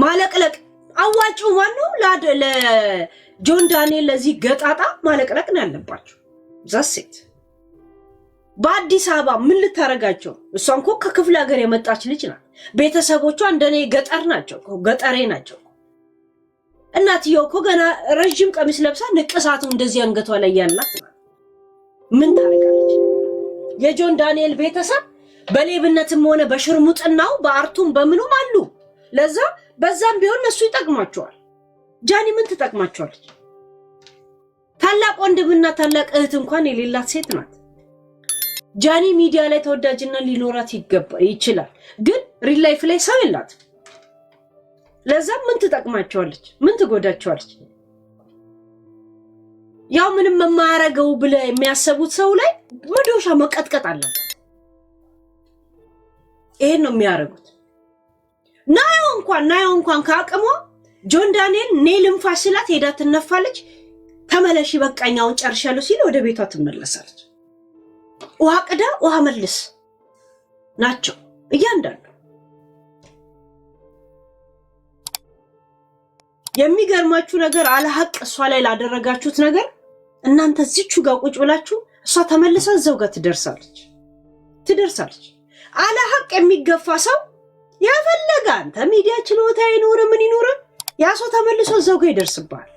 ማለቅለቅ አዋጭው ማነው? ለጆን ዳንኤል ለዚህ ገጣጣ ማለቅለቅ ነው ያለባቸው። ዛሴት በአዲስ አበባ ምን ልታረጋቸው? እሷን እኮ ከክፍለ ሀገር የመጣች ልጅ ናት። ቤተሰቦቿ እንደኔ ገጠር ናቸው፣ ገጠሬ ናቸው። እናትየው እኮ ገና ረጅም ቀሚስ ለብሳ ንቅሳቱ እንደዚህ አንገቷ ላይ ያላት ምን ታረጋለች? የጆን ዳንኤል ቤተሰብ በሌብነትም ሆነ በሽርሙጥናው በአርቱም በምኑም አሉ። ለዛ በዛም ቢሆን እነሱ ይጠቅማቸዋል። ጃኒ ምን ትጠቅማቸዋለች? ታላቅ ወንድምና ታላቅ እህት እንኳን የሌላት ሴት ናት። ጃኒ ሚዲያ ላይ ተወዳጅና ሊኖራት ይችላል፣ ግን ሪል ላይፍ ላይ ሰው የላት። ለዛ ምን ትጠቅማቸዋለች? ምን ትጎዳቸዋለች? ያው ምንም የማያረገው ብለ የሚያሰቡት ሰው ላይ መዶሻ መቀጥቀጥ አለበት። ይሄን ነው የሚያረጉት። ናዮ እንኳን ካቀሟ ጆን ዳንኤል ኔልንፋሽ ስላት ሄዳ ትነፋለች። ተመለሺ በቃኛውን ጨርሻለሁ ሲል ወደ ቤቷ ትመለሳለች። ውሃ ቅዳ ውሃ መልስ ናቸው እያንዳንዱ። የሚገርማችሁ ነገር አለሐቅ እሷ ላይ ላደረጋችሁት ነገር እናንተ እዚቹ ጋር ቁጭ ብላችሁ እሷ ተመልሳ እዛው ጋር ትደርሳለች። አለሐቅ የሚገፋ ሰው ያፈለጋ አንተ ሚዲያ ችሎታ ይኖር ምን ይኖር ያ ሰው ተመልሶ እዛው ጋር ይደርስባል።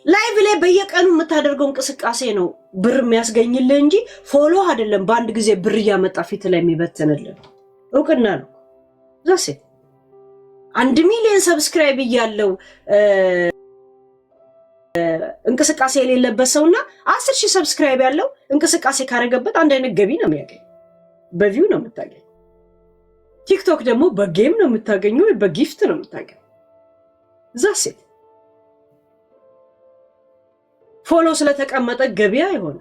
ላይቭ ላይ በየቀኑ የምታደርገው እንቅስቃሴ ነው ብር የሚያስገኝልህ እንጂ ፎሎ አይደለም። በአንድ ጊዜ ብር እያመጣ ፊት ላይ የሚበትንልህ እውቅና ነው። ዛሴ 1 ሚሊዮን ሰብስክራይብ እያለው እንቅስቃሴ የሌለበት ሰውና 10,000 ሰብስክራይብ ያለው እንቅስቃሴ ካረገበት አንድ አይነት ገቢ ነው የሚያገኝ። በቪው ነው የምታገኝ። ቲክቶክ ደግሞ በጌም ነው የምታገኘው፣ በጊፍት ነው የምታገኝ። ዛሴ ፎሎ ስለተቀመጠ ገቢያ ይሆነ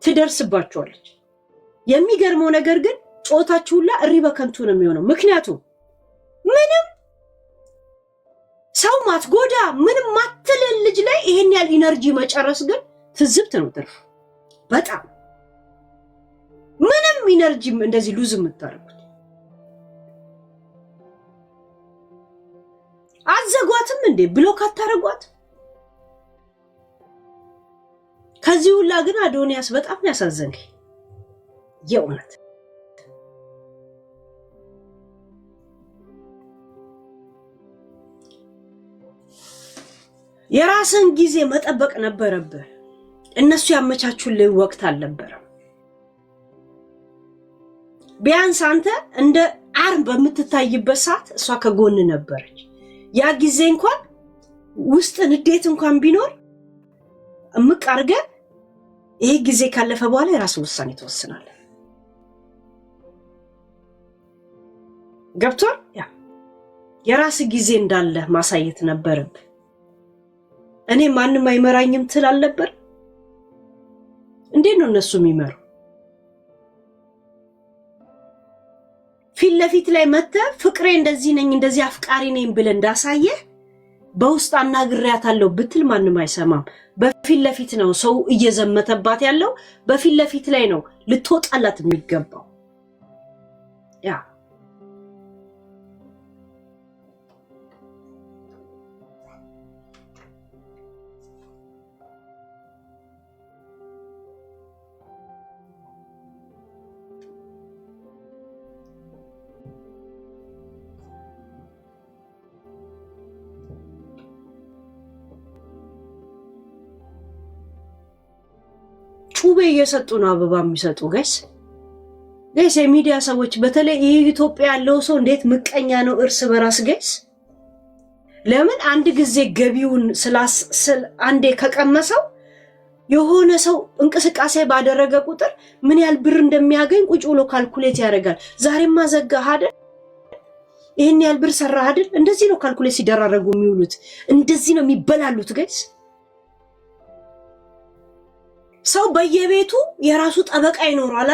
ትደርስባቸዋለች። የሚገርመው ነገር ግን ጾታችሁላ እሪ በከንቱ ነው የሚሆነው። ምክንያቱም ምንም ሰው ማትጎዳ ምንም ማትልል ልጅ ላይ ይሄን ያህል ኢነርጂ መጨረስ ግን ትዝብት ነው ትርፍ። በጣም ምንም ኢነርጂ እንደዚህ ሉዝ የምታረጉት አዘጓትም እንዴ ብሎክ አታረጓት? ከዚህ ሁላ ግን አዶንያስ በጣም ያሳዘንከኝ የእውነት የራስን ጊዜ መጠበቅ ነበረብህ። እነሱ ያመቻቹልህ ወቅት አልነበረም። ቢያንስ አንተ እንደ አርም በምትታይበት ሰዓት እሷ ከጎን ነበረች። ያ ጊዜ እንኳን ውስጥ ንዴት እንኳን ቢኖር እምቅ አድርገህ ይሄ ጊዜ ካለፈ በኋላ የራስ ውሳኔ ትወስናለህ። ገብቷል? ያ የራስ ጊዜ እንዳለ ማሳየት ነበረብህ። እኔ ማንንም አይመራኝም ትል አልነበር? እንዴት ነው እነሱ የሚመሩ? ፊት ለፊት ላይ መጥተህ ፍቅሬ እንደዚህ ነኝ እንደዚህ አፍቃሪ ነኝ ብለህ እንዳሳየህ በውስጥ አናግሬያታለሁ ብትል ማንንም አይሰማም። በፊት ለፊት ነው ሰው እየዘመተባት ያለው። በፊት ለፊት ላይ ነው ልትወጣላት የሚገባው። ያ ጩቤ እየሰጡ ነው አበባ የሚሰጡ ጋይስ የሚዲያ ሰዎች። በተለይ ኢትዮጵያ ያለው ሰው እንዴት ምቀኛ ነው እርስ በራስ ጋይስ። ለምን አንድ ጊዜ ገቢውን አንዴ ከቀመሰው የሆነ ሰው እንቅስቃሴ ባደረገ ቁጥር ምን ያህል ብር እንደሚያገኝ ቁጭ ብሎ ካልኩሌት ያደርጋል። ዛሬማ ዘጋህ አይደል፣ ይሄን ያህል ብር ሰራህ አይደል። እንደዚህ ነው ካልኩሌት ሲደራረጉ የሚውሉት። እንደዚህ ነው የሚበላሉት ጋይስ። ሰው በየቤቱ የራሱ ጠበቃ ይኖራል።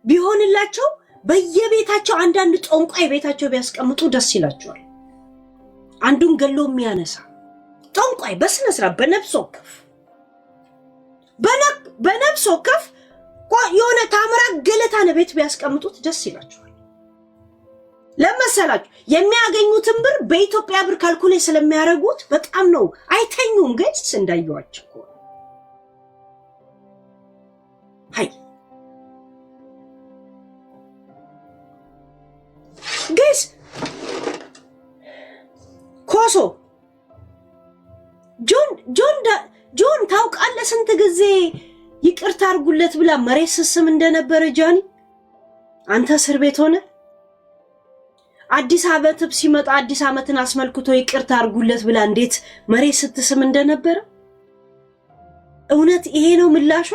ቢሆንላቸው በየቤታቸው አንዳንድ ጦንቋይ ቤታቸው ቢያስቀምጡ ደስ ይላቸዋል። አንዱን ገሎ የሚያነሳ ጦንቋይ በስነ ስርዓት በነፍስ ወከፍ የሆነ ታምራ ያለ ቤት ቢያስቀምጡት ደስ ይላቸዋል። ለመሰላችሁ የሚያገኙትን ብር በኢትዮጵያ ብር ካልኩሌት ስለሚያደርጉት በጣም ነው አይተኙም። ጋይስ እንዳየዋችሁ እኮ ሃይ ጋይስ ኮሶ ጆን ታውቃለህ ስንት ጊዜ ይቅርታ አድርጉለት ብላ መሬት ስስም እንደነበረ ጃኒ አንተ እስር ቤት ሆነ አዲስ ዓመት ሲመጣ አዲስ ዓመትን አስመልክቶ ይቅርታ አድርጉለት ብላ እንዴት መሬት ስትስም እንደነበረ እውነት ይሄ ነው ምላሿ?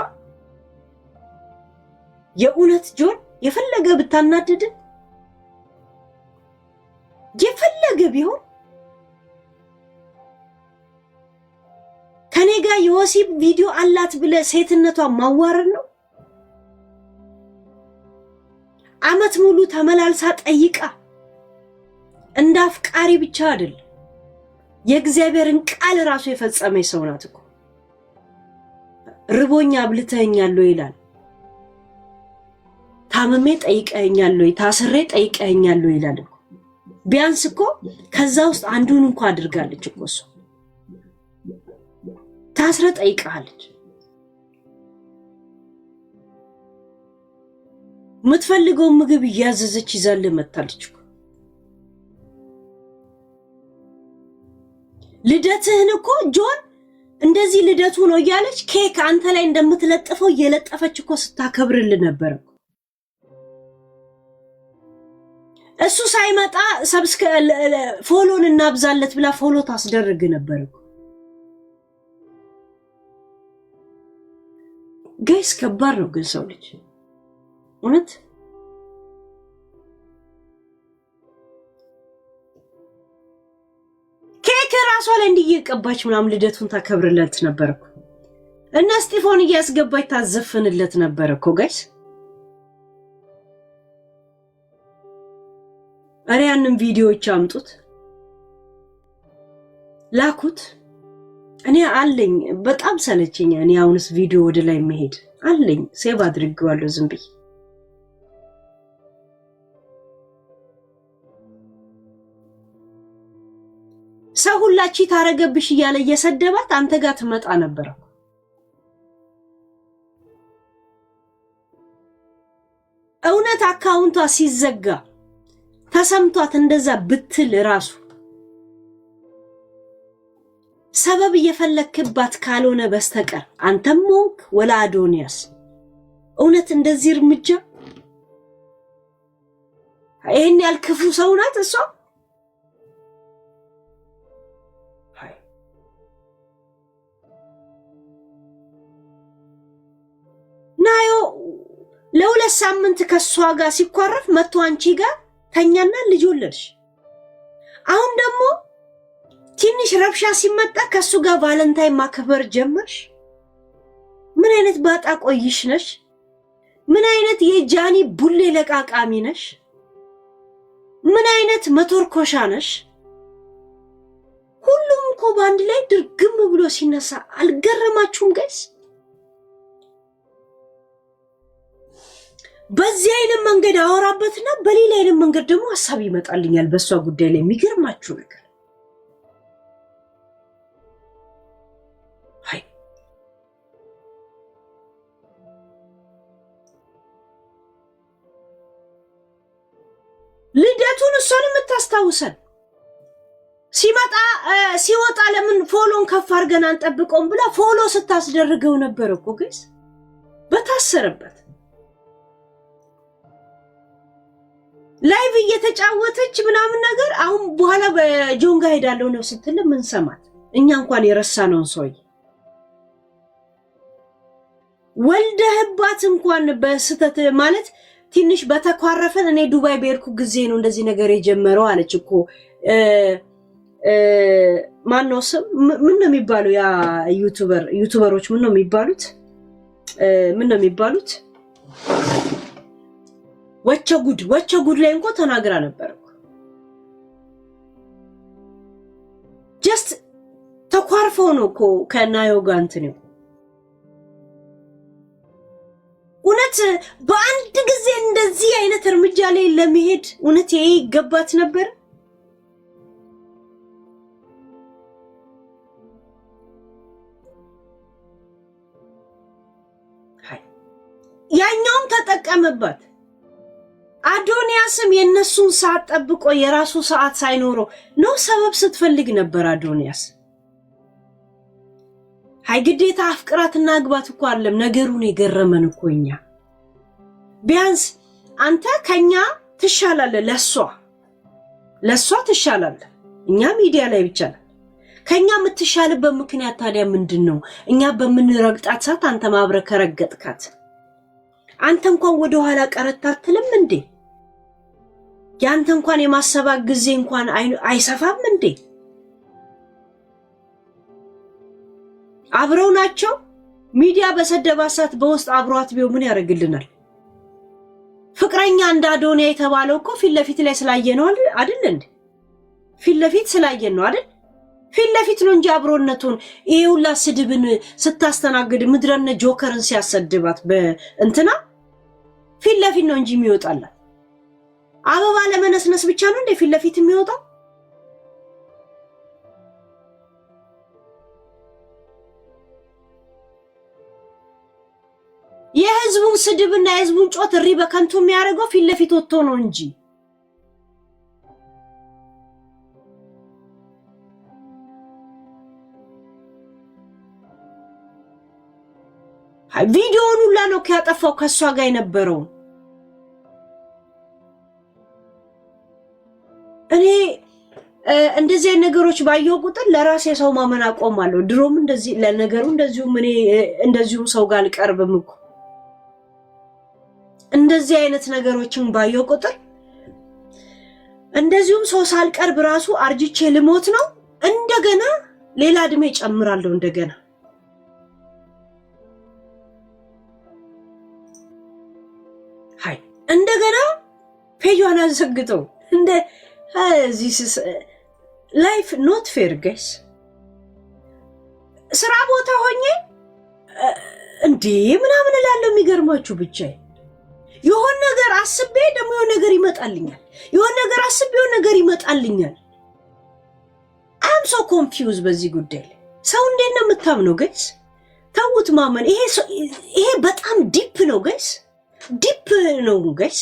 የእውነት ጆን የፈለገ ብታናድድ የፈለገ ቢሆን ከኔ ጋር የወሲብ ቪዲዮ አላት ብለ ሴትነቷ ማዋረድ ነው? አመት ሙሉ ተመላልሳ ጠይቃ እንደ አፍቃሪ ብቻ አይደል የእግዚአብሔርን ቃል ራሱ የፈጸመች ሰው ናት እኮ። ርቦኛ ብልተኛል ይላል፣ ታመሜ ጠይቀኛል፣ ታስሬ ጠይቀኛል ይላል እኮ። ቢያንስ እኮ ከዛ ውስጥ አንዱን እንኳን አድርጋለች እኮ እሱ። ታስረ ጠይቃለች፣ የምትፈልገው ምግብ እያዘዘች ይዛለ መጣለች እኮ። ልደትህን እኮ ጆን እንደዚህ ልደቱ ነው እያለች ኬክ አንተ ላይ እንደምትለጥፈው እየለጠፈች እኮ ስታከብርልህ ነበር እኮ። እሱ ሳይመጣ ፎሎን እናብዛለት ብላ ፎሎ ታስደርግ ነበር እኮ። ጋይስ ከባድ ነው ግን ሰው ልጅ እውነት። ኬክ ራሷ ላይ እንዲየቀባች ምናምን ልደቱን ታከብርለት ነበር እኮ። እና ስጢፎን እያስገባች ታዘፍንለት ነበር እኮ ጋይስ። አረ ያንን ቪዲዮዎች አምጡት ላኩት። እኔ አለኝ በጣም ሰለቸኛ። እኔ አሁንስ ቪዲዮ ወደ ላይ መሄድ አለኝ ሴቭ አድርጌዋለሁ ዝም ብዬ። ሰው ሁላቺ ታረገብሽ እያለ እየሰደባት አንተ ጋር ትመጣ ነበር። እውነት አካውንቷ ሲዘጋ ተሰምቷት እንደዛ ብትል ራሱ ሰበብ እየፈለክባት ካልሆነ በስተቀር አንተም ሞንክ ወላ አዶንያስ እውነት እንደዚህ እርምጃ ይሄን ያልክፉ ሰው ናት እሷ? ናዮ ለሁለት ሳምንት ከሷ ጋር ሲኳረፍ መጥቶ አንቺ ጋር ተኛና ልጅ ወለድሽ። አሁን ደግሞ ትንሽ ረብሻ ሲመጣ ከሱ ጋር ቫለንታይን ማክበር ጀመርሽ። ምን አይነት ባጣ ቆይሽ ነሽ? ምን አይነት የጃኒ ቡሌ ለቃቃሚ ነሽ? ምን አይነት መተርኮሻ ነሽ? ሁሉም እኮ ባንድ ላይ ድርግም ብሎ ሲነሳ አልገረማችሁም ጋይስ? በዚህ አይነት መንገድ አወራበትና በሌላ አይነት መንገድ ደግሞ ሐሳብ ይመጣልኛል በሷ ጉዳይ ላይ። የሚገርማችሁ ነገር ሃይ ልደቱን እሷን የምታስታውሰን ሲወጣ ለምን ፎሎን ከፍ አድርገን አንጠብቀውም ብላ ፎሎ ስታስደርገው ነበር እኮ ጋይስ በታሰረበት ላይቭ እየተጫወተች ምናምን ነገር። አሁን በኋላ በጆንጋ ሄዳለው ነው ስትል ምን ሰማት? እኛ እንኳን የረሳነውን ሰውዬ ወልደህባት እንኳን በስተት ማለት ትንሽ በተኳረፈን። እኔ ዱባይ በሄድኩ ጊዜ ነው እንደዚህ ነገር የጀመረው አለች እኮ። ማን ነው ስም ምን ነው የሚባለው? ያ ዩቲዩበሮች ምን ነው የሚባሉት? ወቸ ጉድ ላይ እንኳን ተናግራ ነበር እኮ። ጀስት ተኳርፈው ነው እኮ ከናዮ ጋር እንትን ነው እውነት በአንድ ጊዜ እንደዚህ አይነት እርምጃ ላይ ለመሄድ እውነት ይገባት ነበር? ያኛውም ተጠቀመበት። አዶንያስም የነሱን ሰዓት ጠብቆ የራሱ ሰዓት ሳይኖረው ነው ሰበብ ስትፈልግ ነበር አዶንያስ። ሃይ ግዴታ አፍቅራትና አግባት እኮ አይደለም ነገሩን የገረመን እኮ እኛ። ቢያንስ አንተ ከኛ ትሻላለህ፣ ለሷ ትሻላለህ። እኛ ሚዲያ ላይ ብቻ ነን። ከኛ የምትሻልበት ምክንያት ታዲያ ምንድነው? እኛ በምንረግጣት ሰዓት አንተ ማብረህ ከረገጥካት አንተ እንኳን ወደ ኋላ ቀረት አትልም እንዴ? ያንተ እንኳን የማሰባት ጊዜ እንኳን አይሰፋም እንዴ? አብረው ናቸው። ሚዲያ በሰደባሳት በውስጥ አብሯት ቢው ምን ያደርግልናል? ፍቅረኛ እንደ አዶንያ የተባለው እኮ ፊት ለፊት ላይ ስላየነው አይደል እንዴ? ፊት ለፊት ስላየነው አይደል? ፊት ለፊት ነው እንጂ አብሮነቱን ይሄውላ ስድብን ስታስተናግድ ምድረነ ጆከርን ሲያሰድባት በእንትና ፊት ለፊት ነው እንጂ የሚወጣላት። አበባ ለመነስነስ ብቻ ነው እንደ ፊት ለፊት የሚወጣው? የህዝቡን ስድብና የህዝቡን ጮት እሪ በከንቱ የሚያደርገው ፊት ለፊት ወጥቶ ነው እንጂ ቪዲዮውን ሁላ ነው ያጠፋው ከሷ ጋር የነበረው። እኔ እንደዚህ ነገሮች ባየው ቁጥር ለራሴ ሰው ማመን አቆማለሁ። ድሮም እንደዚህ ለነገሩ እንደዚሁም እኔ እንደዚሁም ሰው ጋር አልቀርብም እኮ። እንደዚህ አይነት ነገሮችን ባየው ቁጥር እንደዚሁም ሰው ሳልቀርብ ራሱ አርጅቼ ልሞት ነው። እንደገና ሌላ እድሜ ጨምራለሁ እንደገና እንደገና ፔጇን አዘግተው እንደ this is life not fair guys። ስራ ቦታ ሆኜ እንዴ ምናምን እላለሁ። የሚገርማችሁ ብቻ የሆነ ነገር አስቤ ደግሞ የሆነ ነገር ይመጣልኛል። የሆነ ነገር አስቤ የሆነ ነገር ይመጣልኛል። I'm so confused በዚህ ጉዳይ። ሰው እንዴት ነው የምታምነው ጋይስ? ተውት ማመን። ይሄ በጣም ዲፕ ነው ጋይስ፣ ዲፕ ነው ጋይስ።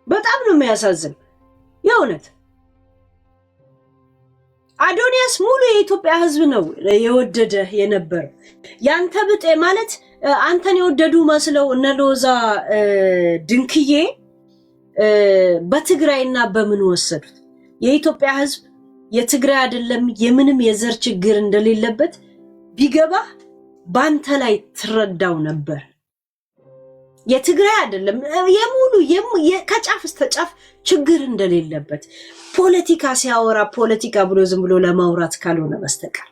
በጣም ነው የሚያሳዝን የእውነት። አዶንያስ ሙሉ የኢትዮጵያ ሕዝብ ነው የወደደ የነበር። ያንተ ብጤ ማለት አንተን የወደዱ መስለው እነ ሎዛ ድንክዬ በትግራይና በምን ወሰዱት? የኢትዮጵያ ሕዝብ የትግራይ አይደለም የምንም የዘር ችግር እንደሌለበት ቢገባ ባንተ ላይ ትረዳው ነበር። የትግራይ አይደለም የሙሉ ከጫፍ እስከ ጫፍ ችግር እንደሌለበት ፖለቲካ ሲያወራ ፖለቲካ ብሎ ዝም ብሎ ለማውራት ካልሆነ በስተቀር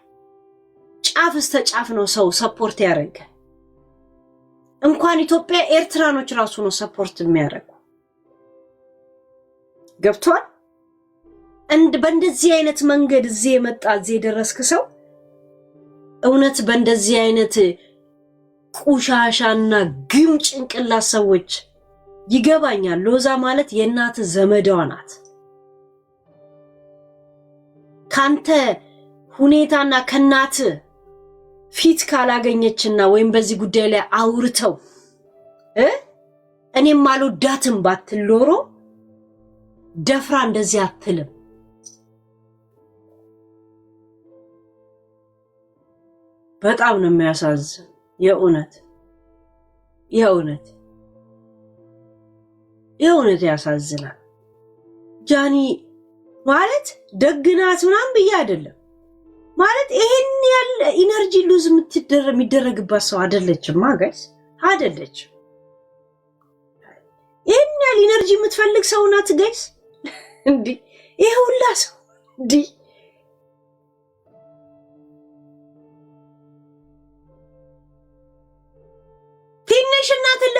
ጫፍ እስከ ጫፍ ነው ሰው ሰፖርት ያደርገ። እንኳን ኢትዮጵያ ኤርትራኖች ራሱ ነው ሰፖርት የሚያደርጉ። ገብቷል? በእንደዚህ አይነት መንገድ እዚህ የመጣ እዚህ የደረስክ ሰው እውነት በእንደዚህ አይነት ቁሻሻና ግም ጭንቅላት ሰዎች ይገባኛል። ሎዛ ማለት የእናት ዘመዷ ናት። ካንተ ሁኔታና ከናት ፊት ካላገኘችና ወይም በዚህ ጉዳይ ላይ አውርተው እኔም አልወዳትም ባትሎሮ ደፍራ እንደዚህ አትልም። በጣም ነው የሚያሳዝን የእውነት ያሳዝናል። ጃኒ ማለት ደግናት ምናምን ብዬ አይደለም ማለት ይሄን ያለ ኢነርጂ ሉዝ የሚደረግባት ሰው አይደለችም ጋይስ፣ አይደለችም። ይሄን ያለ ኢነርጂ የምትፈልግ ሰው ናት ጋይስ። እንዴ ይሄ ሁላ ሰው እንዴ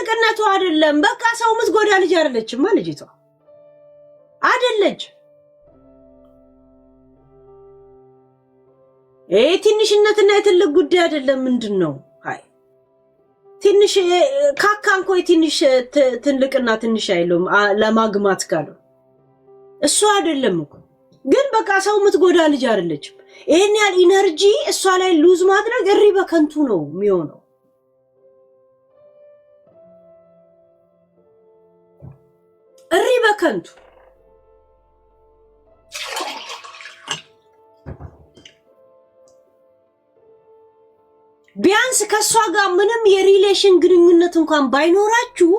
ትልቅነቱ አይደለም በቃ ሰው ምትጎዳ ልጅ አይደለችማ ልጅቷ አይደለች ትንሽነትና የትልቅ ጉዳይ አይደለም ምንድነው አይ ትንሽ ካካን ኮይ ትንሽ ትልቅና ትንሽ አይሎም ለማግማት ካለው እሱ አይደለም እኮ ግን በቃ ሰው ምትጎዳ ልጅ አይደለችም ይሄን ያህል ኢነርጂ እሷ ላይ ሉዝ ማድረግ እሪ በከንቱ ነው የሚሆነው እሪ በከንቱ ቢያንስ ከሷ ጋር ምንም የሪሌሽን ግንኙነት እንኳን ባይኖራችሁ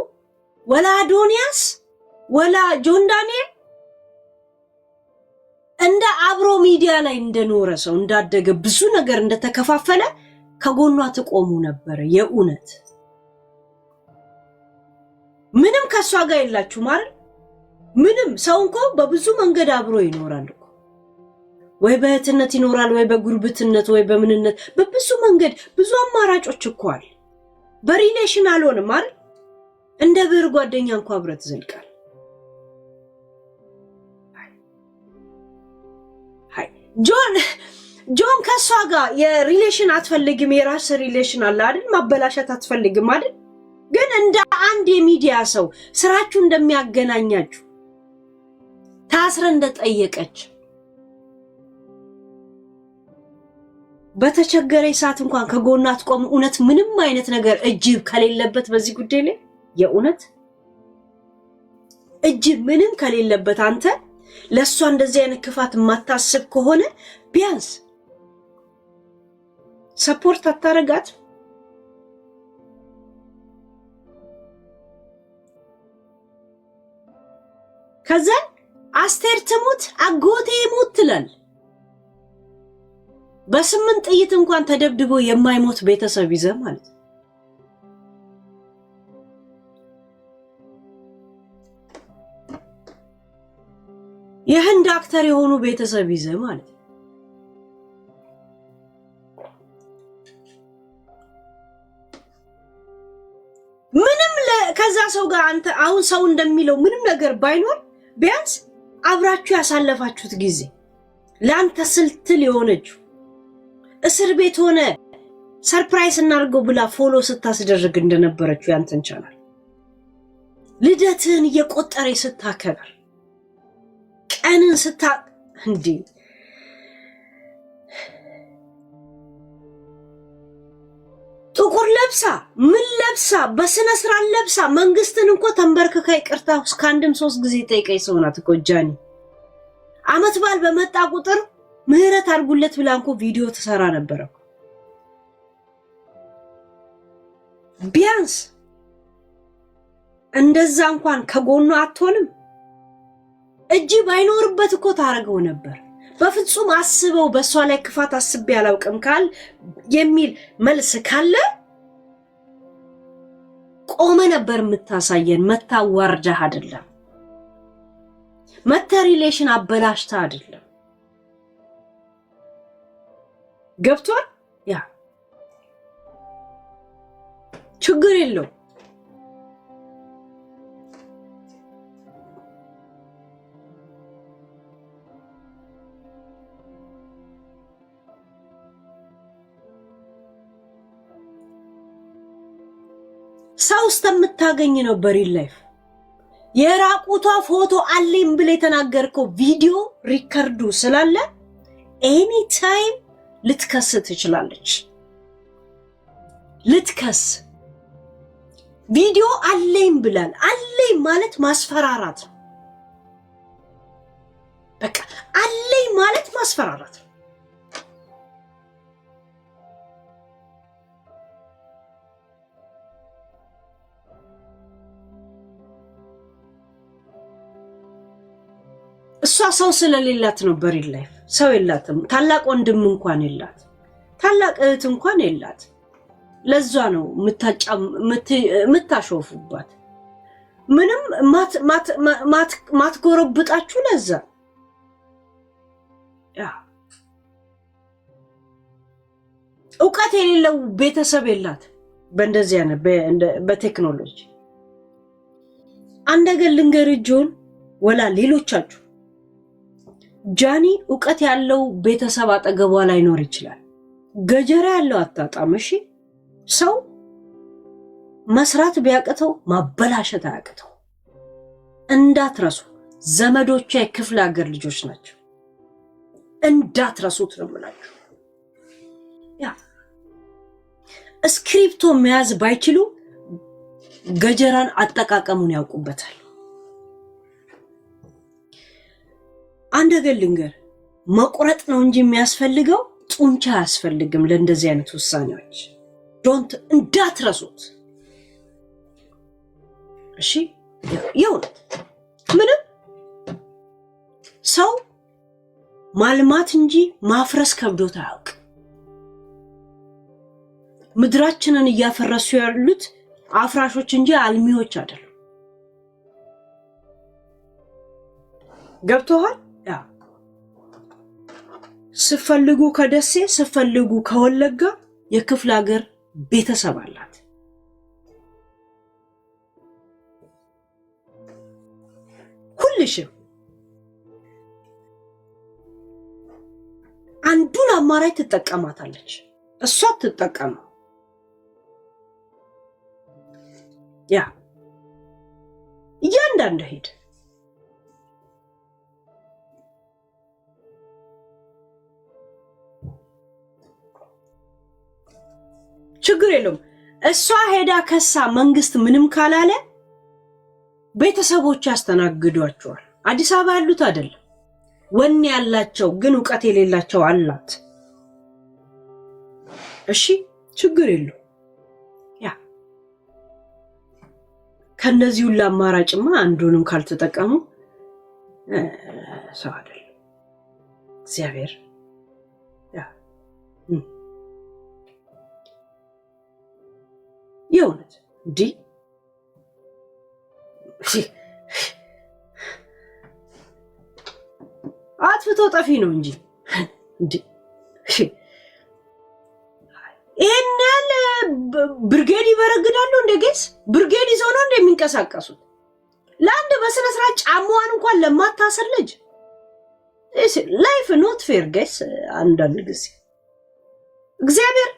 ወላ አዶኒያስ ወላ ጆን ዳንኤል እንደ አብሮ ሚዲያ ላይ እንደኖረ ሰው እንዳደገ ብዙ ነገር እንደተከፋፈለ ከጎኗ ተቆሙ ነበር የኡነት ምንም ከሷ ጋር የላችሁ ማለት ምንም ሰው እንኳን በብዙ መንገድ አብሮ ይኖራል እኮ ወይ በእህትነት ይኖራል ወይ በጉርብትነት ወይ በምንነት በብዙ መንገድ ብዙ አማራጮች እኮ አለ በሪሌሽን አልሆነም አይደል እንደ ብር ጓደኛ እንኳን አብረት ዘልቃል ጆን ከሷ ጋር የሪሌሽን አትፈልግም የራስ ሪሌሽን አለ አይደል ማበላሸት አትፈልግም አይደል ግን እንደ አንድ የሚዲያ ሰው ስራችሁ እንደሚያገናኛችሁ ታስረ እንደጠየቀች በተቸገረ ሰዓት እንኳን ከጎናት ቆም ኡነት ምንም አይነት ነገር እጅብ ከሌለበት በዚህ ጉዳይ ላይ የኡነት እጅብ ምንም ከሌለበት አንተ ለሷ እንደዚህ አይነት ክፋት ማታስብ ከሆነ ቢያንስ ሰፖርት አታረጋት ከዛ አስቴር ትሙት አጎቴ ይሙት ትላል በስምንት ጥይት እንኳን ተደብድቦ የማይሞት ቤተሰብ ይዘ ማለት የህንድ አክተር የሆኑ ቤተሰብ ይዘ ማለት ምንም ከዛ ሰው ጋር አንተ አሁን ሰው እንደሚለው ምንም ነገር ባይኖር ቢያንስ አብራችሁ ያሳለፋችሁት ጊዜ ላንተ ስልትል የሆነችው እስር ቤት ሆነ ሰርፕራይዝ እናርገው ብላ ፎሎ ስታስደርግ እንደነበረችው ያንተን ቻናል ልደትን እየቆጠረ ስታከበር ቀንን ስታ እንዴ ጥቁር ለብሳ ምን ለብሳ በስነ ስርዓት ለብሳ መንግስትን እንኳን ተንበርከካ ይቅርታ እስካንድም 3 ጊዜ ጠይቀይ ሰውናት እኮ ጃኒ አመት ባል በመጣ ቁጥር ምህረት አርጉለት ብላ እንኳን ቪዲዮ ተሰራ ነበር ቢያንስ እንደዛ እንኳን ከጎኑ አትሆንም እጅ ባይኖርበት እኮ ታረገው ነበር በፍጹም አስበው በሷ ላይ ክፋት አስብ ያላውቅም ካል የሚል መልስ ካለ ቆመ ነበር የምታሳየን መታወርጃ አይደለም መታ ሪሌሽን አበላሽታ አይደለም ገብቷል ያ ችግር የለው ሰው ስተምታገኝ ነው በሪል ላይፍ የራቁቷ ፎቶ አለኝ ብለ የተናገርከው ቪዲዮ ሪከርዱ ስላለ ኤኒ ታይም ልትከስ ትችላለች ልትከስ ቪዲዮ አለኝ ብላል አለኝ ማለት ማስፈራራት ነው በቃ አለኝ ማለት ማስፈራራት ነው እሷ ሰው ስለሌላት ነው በሪል ላይፍ ሰው የላትም ታላቅ ወንድም እንኳን የላት ታላቅ እህት እንኳን የላት ለዛ ነው ምታሾፉባት ምንም ማትጎረብጣችሁ ለዛ ያ ዕውቀት የሌለው ቤተሰብ የላት በእንደዚህ አይነት በቴክኖሎጂ አንድ ነገር ልንገር ጆን ወላ ሌሎቻችሁ ጃኒ ዕውቀት ያለው ቤተሰብ አጠገቧ ላይኖር ይችላል ገጀራ ያለው አጣጣም እሺ ሰው መስራት ቢያቅተው ማበላሸት አያቅተው እንዳትረሱ ዘመዶቿ የክፍለ ሀገር ልጆች ናቸው እንዳትረሱት ነው የምላችሁ ያ ስክሪፕቶ መያዝ ባይችሉ ገጀራን አጠቃቀሙን ያውቁበታል አንድ ነገር ልንገር መቁረጥ ነው እንጂ የሚያስፈልገው ጡንቻ አያስፈልግም ለእንደዚህ አይነት ውሳኔዎች ዶንት እንዳትረሱት እሺ ይሁን ምንም ሰው ማልማት እንጂ ማፍረስ ከብዶት አያውቅ ምድራችንን እያፈረሱ ያሉት አፍራሾች እንጂ አልሚዎች አይደሉም ገብቶሃል ያ ስፈልጉ ከደሴ ስፈልጉ ከወለጋ የክፍለ ሀገር ቤተሰብ አላት ሁልሽም አንዱን አማራጭ ትጠቀማታለች እሷ ትጠቀማ ያ እያንዳንዱ ሄድ ችግር የለውም እሷ ሄዳ ከሳ መንግስት ምንም ካላለ ቤተሰቦች ያስተናግዷቸዋል አዲስ አበባ ያሉት አይደለም ወኔ ያላቸው ግን ዕውቀት የሌላቸው አላት እሺ ችግር የለውም ያ ከነዚህ ሁሉ አማራጭማ አንዱንም ካልተጠቀሙ ሰው አይደለም እግዚአብሔር ያ የእውነት ዲ አጥፍቶ ጠፊ ነው እንጂ እንዴ ይሄን ያለ ብርጌድ ይበረግዳሉ እንደ ጌስ ብርጌድ ይዘው ነው እንደሚንቀሳቀሱት ለአንድ በስነ ስርዓት ጫማዋን እንኳን ለማታሰር ልጅ ላይፍ ኖት ፌር ጌስ አንዳንድ ጊዜ እግዚአብሔር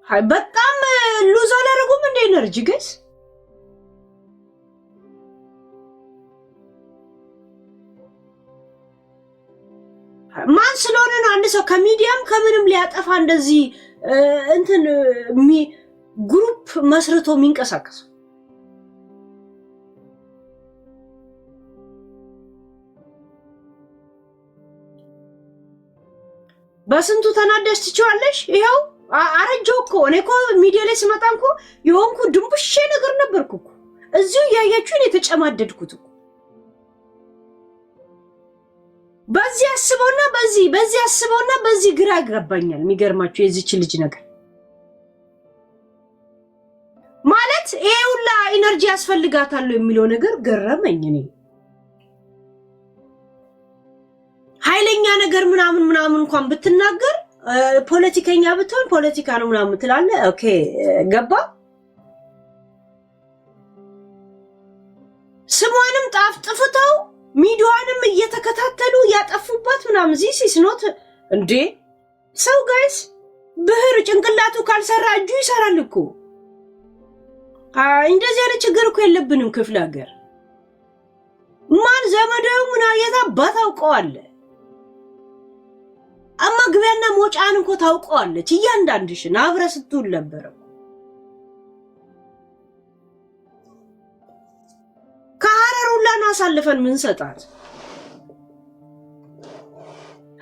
ሃይ በጣም ሉዝ አላረጉም እንደ ኤነርጂ ጋይስ ማን ስለሆነ ነው አንድ ሰው ከሚዲያም ከምንም ሊያጠፋ እንደዚህ እንትን ግሩፕ መስርቶ የሚንቀሳቀስ በስንቱ ተናደሽ ትችዋለሽ ይሄው አረጀው እኮ እኔ እኮ ሚዲያ ላይ ስመጣ እንኳ የሆንኩ ድንብሼ ነገር ነበርኩ እኮ እዚሁ ያያችሁን የተጨማደድኩት እኮ በዚህ አስበውና በዚህ አስበውና በዚህ ግራ ያገባኛል የሚገርማችሁ የዚች ልጅ ነገር ማለት ይሄ ሁላ ኢነርጂ ያስፈልጋታል የሚለው ነገር ገረመኝ እኔ ኃይለኛ ነገር ምናምን እንኳን ብትናገር ፖለቲከኛ ብትሆን ፖለቲካ ነው ምናምን ትላለ ኦኬ ገባ ስሟንም ጣፍጥፍተው ሚዲያንም እየተከታተሉ ያጠፉባት ምናምን this is not እንዴ ሰው ጋይስ ብህር ጭንቅላቱ ካልሰራ እጁ ይሰራል እኮ እንደዚህ አይነት ችግር እኮ የለብንም ክፍለ ሀገር ማን ዘመደው ምና የታባታው ቆአለ አማግቢያና ሞጫን እንኳ ታውቀዋለች እያንዳንድሽን አብረ ስትውል ነበር ከሐረሩላን አሳልፈን ምን ሰጣት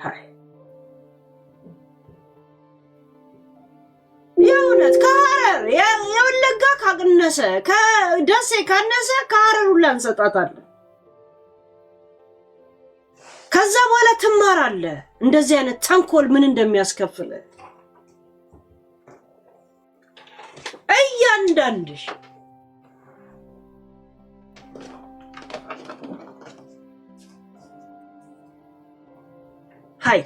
ሃይ የእውነት ከሐረር የወለጋ ካገነሰ ከደሴ ካነሰ ከሐረሩላን ሰጣታለን ከዛ በኋላ ትማራለህ እንደዚህ አይነት ተንኮል ምን እንደሚያስከፍል እያንዳንድሽ ሃይ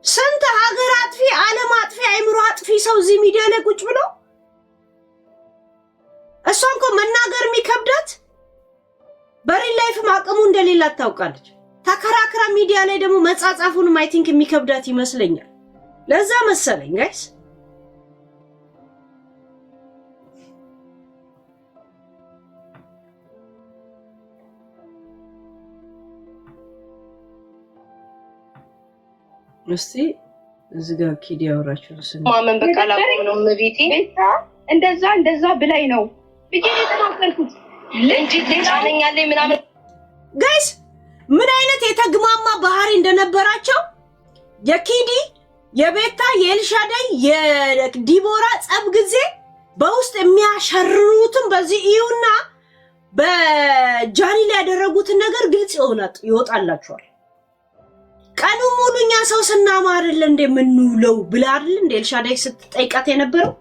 ስንት ሀገር አጥፊ ዓለም አጥፊ አይምሮ አጥፊ ሰው እዚህ ሚዲያ ላይ ቁጭ ብሎ እሷን እኮ መናገር የሚከብዳት በሪል ላይፍ አቅሙ እንደሌላት ታውቃለች። ተከራክራ ሚዲያ ላይ ደግሞ መጻጻፉንም አይ ቲንክ የሚከብዳት ይመስለኛል። ለዛ መሰለኝ ጋይስ እስቲ እዚህ ጋር ኪዲ ያወራችሁ ማመን በቃላቆም ነው መቤቴ እንደዛ ብላይ ነው ብዬ የተናገርኩት እንጂ ተቻለኛለኝ ምናምን ጋይስ ምን አይነት የተግማማ ባህሪ እንደነበራቸው የኪዲ የቤታ የኤልሻዳይ የዲቦራ ጸብ ጊዜ በውስጥ የሚያሸርሩትን በዚህ ይዩና በጃኒ ላይ ያደረጉትን ነገር ግልጽ ይወጣላችኋል። ቀኑ ሙሉኛ ሰው ስናማርል እንደምንውለው ብላ አይደል እንደ ኤልሻዳይ ስትጠይቃት የነበረው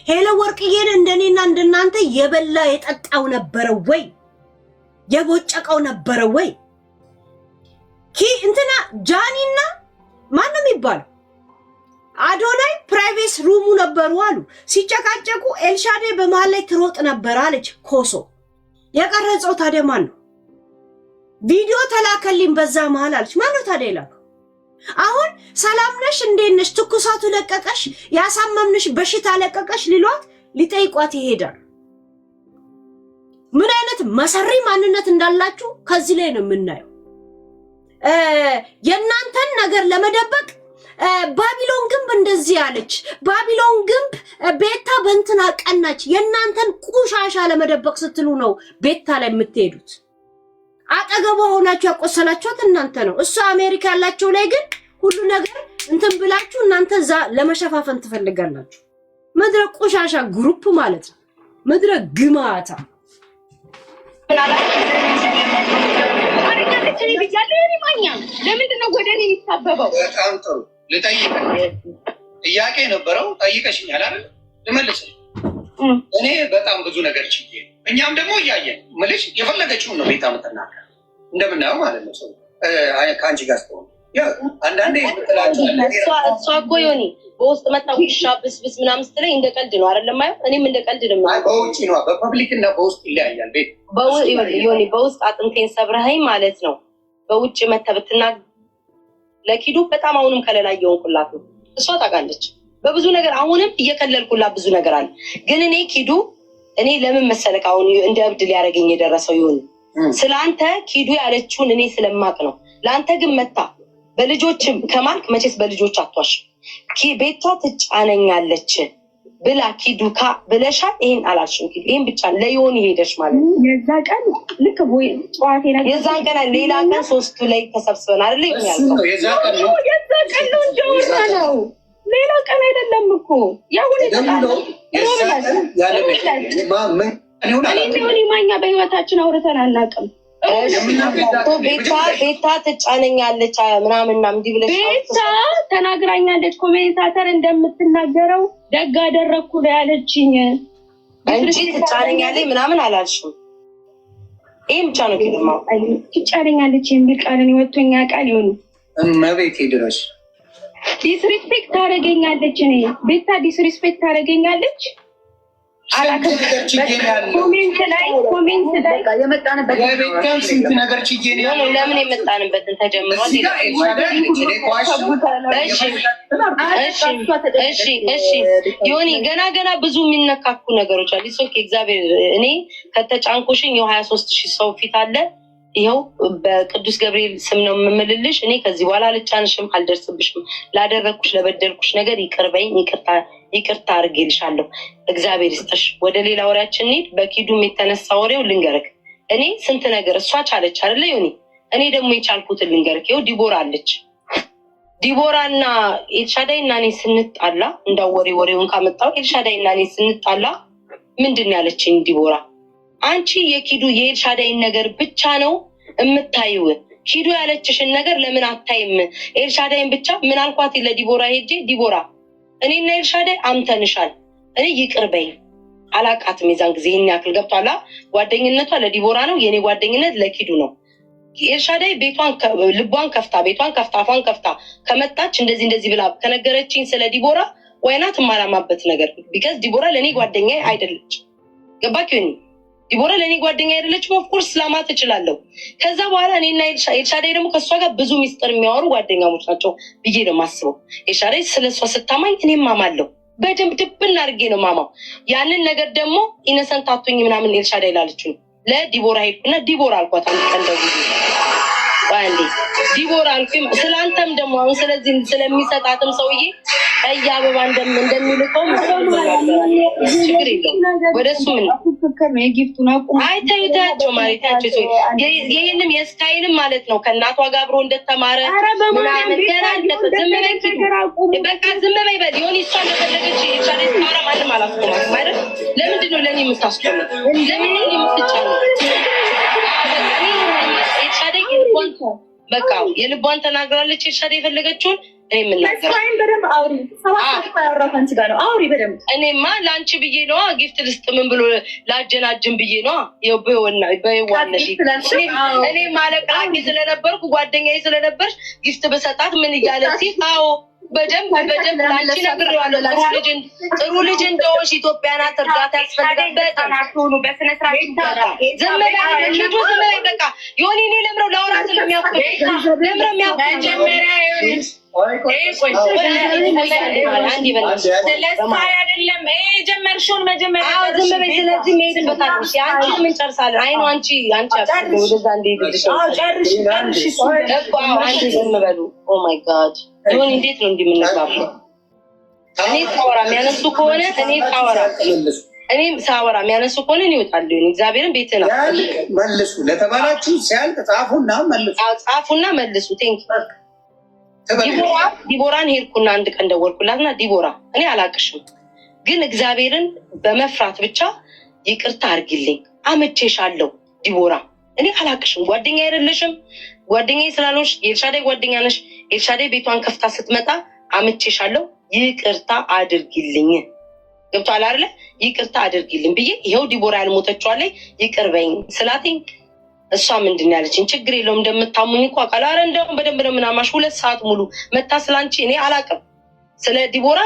ሄሎ ወርቅዬን እንደኔና እንደናንተ የበላ የጠጣው ነበር ወይ የቦጨቀው ነበር ወይ እንትና ጃኒና ማን ነው የሚባለው አዶናይ ፕራይቬት ሩሙ ነበሩ አሉ ሲጨቃጨቁ ኤልሻዳይ በመሃል ላይ ትሮጥ ነበር አለች ኮሶ የቀረጸው ታዲያ ማን ነው ቪዲዮ ተላከልኝ በዛ መሃል አለች ማን ነው ታዲያ ይላል አሁን ሰላም ነሽ እንዴት ነሽ ትኩሳቱ ለቀቀሽ ያሳመምንሽ በሽታ ለቀቀሽ ሊሏት ሊጠይቋት ይሄዳል ምን አይነት መሰሪ ማንነት እንዳላችሁ ከዚህ ላይ ነው የምናየው የናንተን ነገር ለመደበቅ ባቢሎን ግንብ እንደዚህ አለች ባቢሎን ግንብ ቤታ በእንትና ቀናች የናንተን ቁሻሻ ለመደበቅ ስትሉ ነው ቤታ ላይ የምትሄዱት አጠገቧ ሆናችሁ ያቆሰላችሁት እናንተ ነው እሱ አሜሪካ ያላችሁ ላይ ግን ሁሉ ነገር እንትን ብላችሁ እናንተ ለመሸፋፈን ትፈልጋላችሁ ምድረ ቁሻሻ ግሩፕ ማለት ነው ምድረ ግማታ አረጋግጠኝ ቢያለ የሪማኛ ለምንድነው ወደኔ የሚታበበው በጣም ጥሩ ልጠይቅ ጥያቄ ነበረው ጠይቀሽኛል አይደል ልመልስ እኔ በጣም ብዙ ነገር ችዬ እኛም ደግሞ እያየን ምልሽ የፈለገችውን ነው ቤታ የምትናገር እንደምናየው ማለት ነው ሰው ከአንቺ ጋር ስትሆን አንዳንዴ እሷ እኮ ዮኒ በውስጥ መጣ ውሻ ብስብስ ምናምን ስትለኝ እንደ ቀልድ ነው አይደለም ማየው እኔም እንደ ቀልድ ነው በውጭ ነው በፐብሊክ እና በውስጥ ይለያያል ቤት ዮኒ በውስጥ አጥንቴን ሰብረኸኝ ማለት ነው በውጭ መተብትና ለኪዱ በጣም አሁንም ከለላ እየሆንኩላት ነው እሷ ታውቃለች በብዙ ነገር አሁንም እየከለልኩላት ብዙ ነገር አለ ግን እኔ ኪዱ እኔ ለምን መሰለክ አሁን እንደ እብድ ሊያረገኝ የደረሰው ይሁን ስላንተ ኪዱ ያለችውን እኔ ስለማቅ ነው ላንተ ግን መታ በልጆችም ከማልክ መቼስ በልጆች አቷሽ ቤቷ ትጫነኛለች ብላ ኪዱካ ብለሻል ይሄን አላልሽም ኪዱ ይሄን ብቻ ለዮኒ ሄደሽ ማለት ነው የዛ ቀን ልክ ወይ ጧቴ ላይ የዛን ቀን ሌላ ቀን ሶስቱ ላይ ተሰብስበን አይደል ይኛልከው የዛ ቀን ነው ጀውራ ነው ሌላ ቀን አይደለም እኮ ያሁን እኔ ማኛ በህይወታችን አውርተን አናውቅም ቤታ ትጫነኛለች ምናምንና እንዲህ ብለሽ ቤታ ተናግራኛለች ኮሜንታተር እንደምትናገረው ደግ አደረኩ ነው ያለችኝ እንጂ ትጫነኛለች ምናምን አላልሽም ይሄን ብቻ ነው ኪዱማ ትጫነኛለች የሚል ቃልን ወጥቶኛ ቃል ይሁን እመቤቴ ድረስ ዲስሪስፔክት ታደርገኛለች እኔ ቤታ ዲስሪስፔክት ታደርገኛለች ኮሜንት ላይ የመጣንበት ስንት ነገር ችዬ ነው ለምን የመጣንበትን ተጀምሯል እሺ ዮኒ ገና ብዙ የሚነካኩ ነገሮች አሉ ሶኬ እግዚአብሔር እኔ ከተጫንኩሽኝ የ23,000 ሰው ፊት አለ ይሄው በቅዱስ ገብርኤል ስም ነው የምምልልሽ እኔ ከዚህ በኋላ አልጫንሽም አልደርስብሽም ላደረኩሽ ለበደልኩሽ ነገር ይቅርበኝ ይቅርታ አድርጌልሻለሁ እግዚአብሔር ይስጥሽ ወደ ሌላ ወሬያችን እንሂድ በኪዱም የተነሳ ወሬው ልንገርክ እኔ ስንት ነገር እሷ ቻለች አይደለ ዮኒ እኔ ደግሞ የቻልኩትን ልንገርክ ይሄው ዲቦራ አለች ዲቦራና ኤልሻዳይና እኔ ስንጣላ እንዳው ወሬውን ካመጣው ኤልሻዳይና እኔ ስንጣላ ምንድን ያለችኝ ዲቦራ አንቺ የኪዱ የኤልሻዳይን ነገር ብቻ ነው የምታይው ሂዱ ያለችሽን ነገር ለምን አታይም? ኤልሻዳይን ብቻ ምን አልኳት ለዲቦራ ሄጄ ዲቦራ እኔና ኤልሻዳይ አምተንሻል፣ እኔ ይቅር በይ አላቃትም። የዛን ጊዜ ይሄን ያክል ገብቷላ። ጓደኝነቷ ለዲቦራ ነው፣ የኔ ጓደኝነት ለኪዱ ነው። ኤልሻዳይ ልቧን ከፍታ ቤቷን ከፍታ አፏን ከፍታ ከመጣች እንደዚህ ብላ ከነገረችኝ ስለ ዲቦራ ወይናት ማላማበት ነገር ቢካዝ ዲቦራ ለኔ ጓደኛ አይደለች። ገባክ? ይሁን ዲቦራ ለኔ ጓደኛ አይደለች። ኦፍ ኮርስ ላማት እችላለሁ። ከዛ በኋላ እኔና ኤልሻዳይ ደግሞ ከሷ ጋር ብዙ ሚስጥር የሚያወሩ ጓደኛሞች ናቸው ብዬ ነው የማስበው። ኤልሻዳይ ስለሷ ስታማኝ እኔም ማማለሁ። በደንብ ድብና አድርጌ ነው ማማው። ያንን ነገር ደግሞ ኢነሰንት አትሁኝ ምናምን ኤልሻዳይ ላለችው ለዲቦራ ሄድኩና ዲቦራ አልኳት አንድ ቀን ደውዬ ባንዴ ዲቦራ አልኩኝ ስላንተም ደግሞ አሁን ስለዚህ ስለሚሰጣትም ሰውዬ ቀይ አበባ እንደሚልከው ችግር የለውም። ወደሱ ምን አይታዩታቸው ማለታቸው ይሄንም የስታይልም ማለት ነው ከእናቷ ጋር አብሮ እንደተማረ ምናምን ገና በቃ ዝም በይ በል ይሁን። እሷ እንደፈለገች ይቻለ ታራ ማንም አላስቆማት ማለት ለምንድን ነው ለኔ የምታስቆመው? ለምን ነው የምትጫነው? በቃ የልቧን ተናግራለች። ኤልሻዳይ የፈለገችውን እኔ ምናገር በደንብ አውሪ። አንቺ ጋር ነው አውሪ በደንብ። እኔማ ለአንቺ ብዬ ነዋ ጊፍት ልስጥ ምን ብሎ ላጀናጅን ብዬ ነዋ። በይዋነሽ እኔ ማለቅላቂ ስለነበርኩ ጓደኛዬ ስለነበርሽ ጊፍት በሰጣት ምን እያለ ሲል አዎ በደንብ ላንቺ ነግሬዋለሁ። ጥሩ ልጅ እንደሆንሽ ኢትዮጵያ ናት፣ እርዳታ ያስፈልጋል። በስነ ስርዓት ዝም በይ በቃ ዮኒ እኔ ለምረው ላውራ ስለሚያውቅ ለምረው የሚያውቅ መጀመሪያ ጀመርሽውን መጀመሪያ ዝም በይ። ስለዚህ መሄድበታል አንቺ ምን ጨርሳለን? አይ ነው አንቺ ወደዛ እንደሄድልሽ አንቺ ዝም በሉ። ኦ ማይ ጋድ ይሁን እንዴት ነው እንደምንጋባው? እኔ ሳወራ የሚያነሱ ከሆነ እኔም ሳወራ የሚያነሱ ከሆነ እኔ እወጣለሁ። እግዚአብሔርን ቤት ነው መልሱ ለተባላችሁ ሲያልቅ ጻፉና መልሱ። ቴንክ ዲቦራን ሄድኩና አንድ ቀን ደወልኩላትና ዲቦራ እኔ አላቅሽም፣ ግን እግዚአብሔርን በመፍራት ብቻ ይቅርታ አድርጊልኝ፣ አመቼሻለሁ። ዲቦራ እኔ አላቅሽም፣ ጓደኛ አይደለሽም። ጓደኛዬ ስላልሆንሽ የኤልሻዳይ ጓደኛ ነሽ። ኤልሻዳይ ቤቷን ከፍታ ስትመጣ አመቼሻለሁ፣ ይቅርታ አድርጊልኝ። ገብቶሃል አይደለ? ይቅርታ አድርጊልኝ ብዬ ይኸው ዲቦራ ያልሞተችዋ ላይ ይቅር በይኝ ስላትኝ እሷ ምንድን ያለችኝ ችግር የለውም እንደምታሙኝ እኮ አውቃለሁ። ኧረ እንደውም በደንብ ነው ምናማሽ 2 ሰዓት ሙሉ መታ ስላንቺ እኔ አላቅም። ስለ ዲቦራ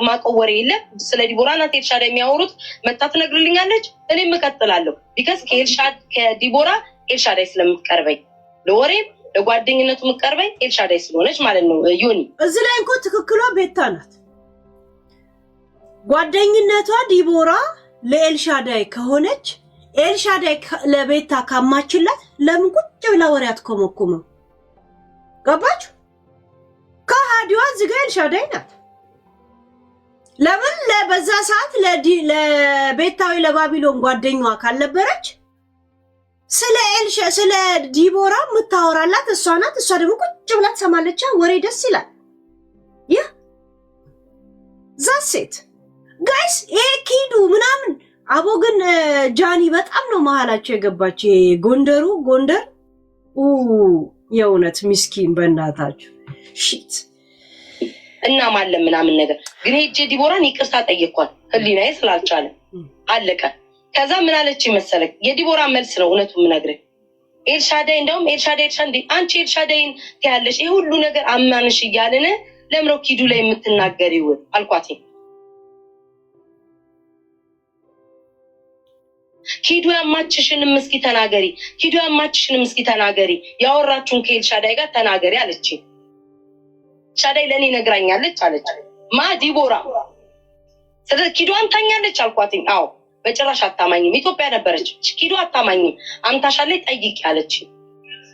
ማቀወሬ የለም። ስለ ዲቦራ ናት ኤልሻዳይ የሚያወሩት። መታ ትነግርልኛለች፣ እኔም እቀጥላለሁ። ቢከስ ከዲቦራ ኤልሻዳይ ስለምትቀርበኝ ለወሬም ለጓደኝነቱ የምትቀርበኝ ኤልሻዳይ ስለሆነች ማለት ነው። ዮኒ እዚህ ላይ እኮ ትክክሏ ቤታ ናት። ጓደኝነቷ ዲቦራ ለኤልሻዳይ ከሆነች ኤልሻዳይ ለቤታ ካማችላት ለምን ቁጭ ብላ ወሬ አትኮመኩመው? ገባችሁ? ከሃዲዋ እዚህ ጋር ኤልሻዳይ ናት። ለምን በዛ ሰዓት ለቤታዊ ለባቢሎን ጓደኛዋ ካልነበረች ስለ ዲቦራ የምታወራላት እሷ ናት። እሷ ደግሞ ቁጭ ብላ ትሰማለች። ወሬ ደስ ይላል። ይህ ዛሴት ጋይስ ይሄ ኪዱ ምናምን አቦ ግን ጃኒ በጣም ነው መሀላቸው የገባች። ጎንደር የእውነት ምስኪን በእናታችሁ ሺት እና ማለም ምናምን ነገር ግን ሄጄ ዲቦራን ይቅርታ ጠየኳት። ህሊናዬ ስላልቻለ አለቀ። ከዛ ምን አለች መሰለክ? የዲቦራ መልስ ነው እውነቱን የምነግርህ። ኤልሻዳይ እንደውም ኤልሻዳይ አንቺ ኤልሻዳይን ያለሽ ይሄ ሁሉ ነገር አማንሽ እያልን ለምረው ኪዱ ላይ የምትናገሪው አልኳት። ኪዱ ያማችሽንም እስኪ ተናገሪ፣ ያወራችሁን ከኤልሻዳይ ጋር ተናገሪ አለች። ሻዳይ ለኔ ነግራኛለች አለች። ዲቦራ ስለዚህ ኪዱ አምታኛለች አልኳትኝ። አዎ በጭራሽ አታማኝም፣ ኢትዮጵያ ነበረች። ኪዱ አታማኝም፣ አምታሻለች ጠይቂ አለች።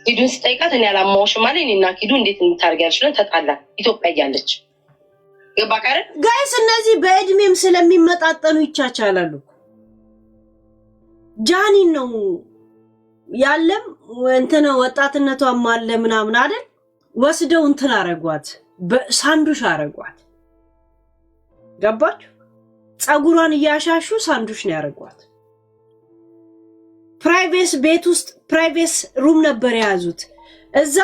ኪዱን ስጠይቃት እኔ አላማውሽም አለኝ። እኔና ኪዱ እንዴት እንታርጊያለሽ ብለን ተጣላን፣ ኢትዮጵያ እያለች። ገባህ አይደል ጋይስ? እነዚህ በእድሜም ስለሚመጣጠኑ ይቻቻላሉ። ጃኒ ነው ያለም እንትን ወጣትነቷም አለ ምናምን አይደል? ወስደው እንትን አረጓት፣ በሳንዱሽ አረጓት። ገባችሁ? ጸጉሯን እያሻሹ ሳንዱሽ ነው ያረጓት። ፕራይቬት ቤት ውስጥ ፕራይቬት ሩም ነበር የያዙት። እዛ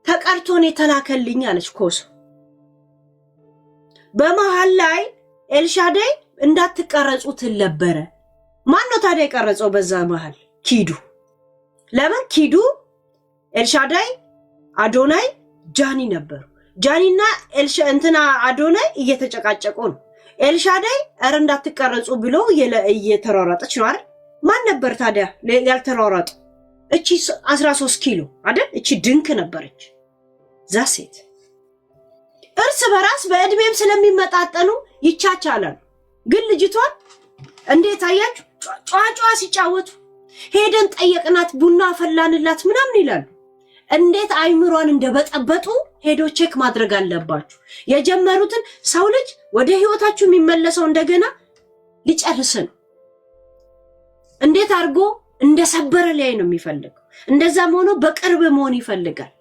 ተቀርቶን የተላከልኝ አለች ኮሶ። በመሃል ላይ ኤልሻዳይ እንዳትቀረጹ ትነበረ። ማን ነው ታዲያ የቀረጸው በዛ መሃል? ኪዱ። ለምን ኪዱ፣ ኤልሻዳይ፣ አዶናይ፣ ጃኒ ነበሩ። ጃኒና እንትና አዶናይ እየተጨቃጨቁ ነው። ኤልሻዳይ ኧረ እንዳትቀረጹ ብሎ እየተሯሯጠች ነው አይደል? ማን ነበር ታዲያ ያልተሯሯጠ? እቺ 13 ኪሎ አይደል? እቺ ድንክ ነበረች። ዛሴት እርስ በራስ በእድሜም ስለሚመጣጠኑ ይቻቻላሉ። ግን ልጅቷን እንዴት አያችሁ? ጫጫ ሲጫወቱ ሄደን ጠየቅናት፣ ቡና ፈላንላት ምናምን ይላሉ። እንዴት አይምሯን እንደበጠበጡ ሄዶ ቼክ ማድረግ አለባችሁ። የጀመሩትን ሰው ልጅ ወደ ህይወታችሁ የሚመለሰው እንደገና ሊጨርስ ነው። እንዴት አድርጎ እንደሰበረ ላይ ነው የሚፈልገው። እንደዛም ሆኖ በቅርብ መሆን ይፈልጋል፣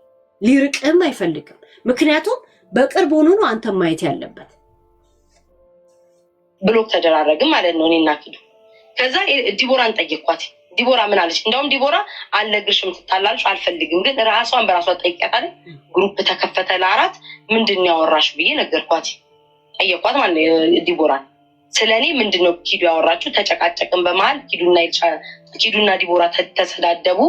ሊርቅም አይፈልግም። ምክንያቱም በቅርብ ሆኖ ነው አንተ ማየት ያለበት። ብሎክ ተደራረግም ማለት ነው እኔና ኪዱ። ከዛ ዲቦራን ጠየቅኳት። ዲቦራ ምን አለች? እንደውም ዲቦራ አልነግርሽም ትጣላለች፣ አልፈልግም ግን ራሷን በራሷ ጠይቂያታለች። ግሩፕ ተከፈተ ለ4 ምንድን ያወራሽ ብዬ ነገርኳት። ጠየቅኳት ማለት ነው ዲቦራን። ስለኔ ምንድነው ኪዱ ያወራችሁ? ተጨቃጨቅን በመሃል ኪዱና ዲቦራ ተሰዳደቡ።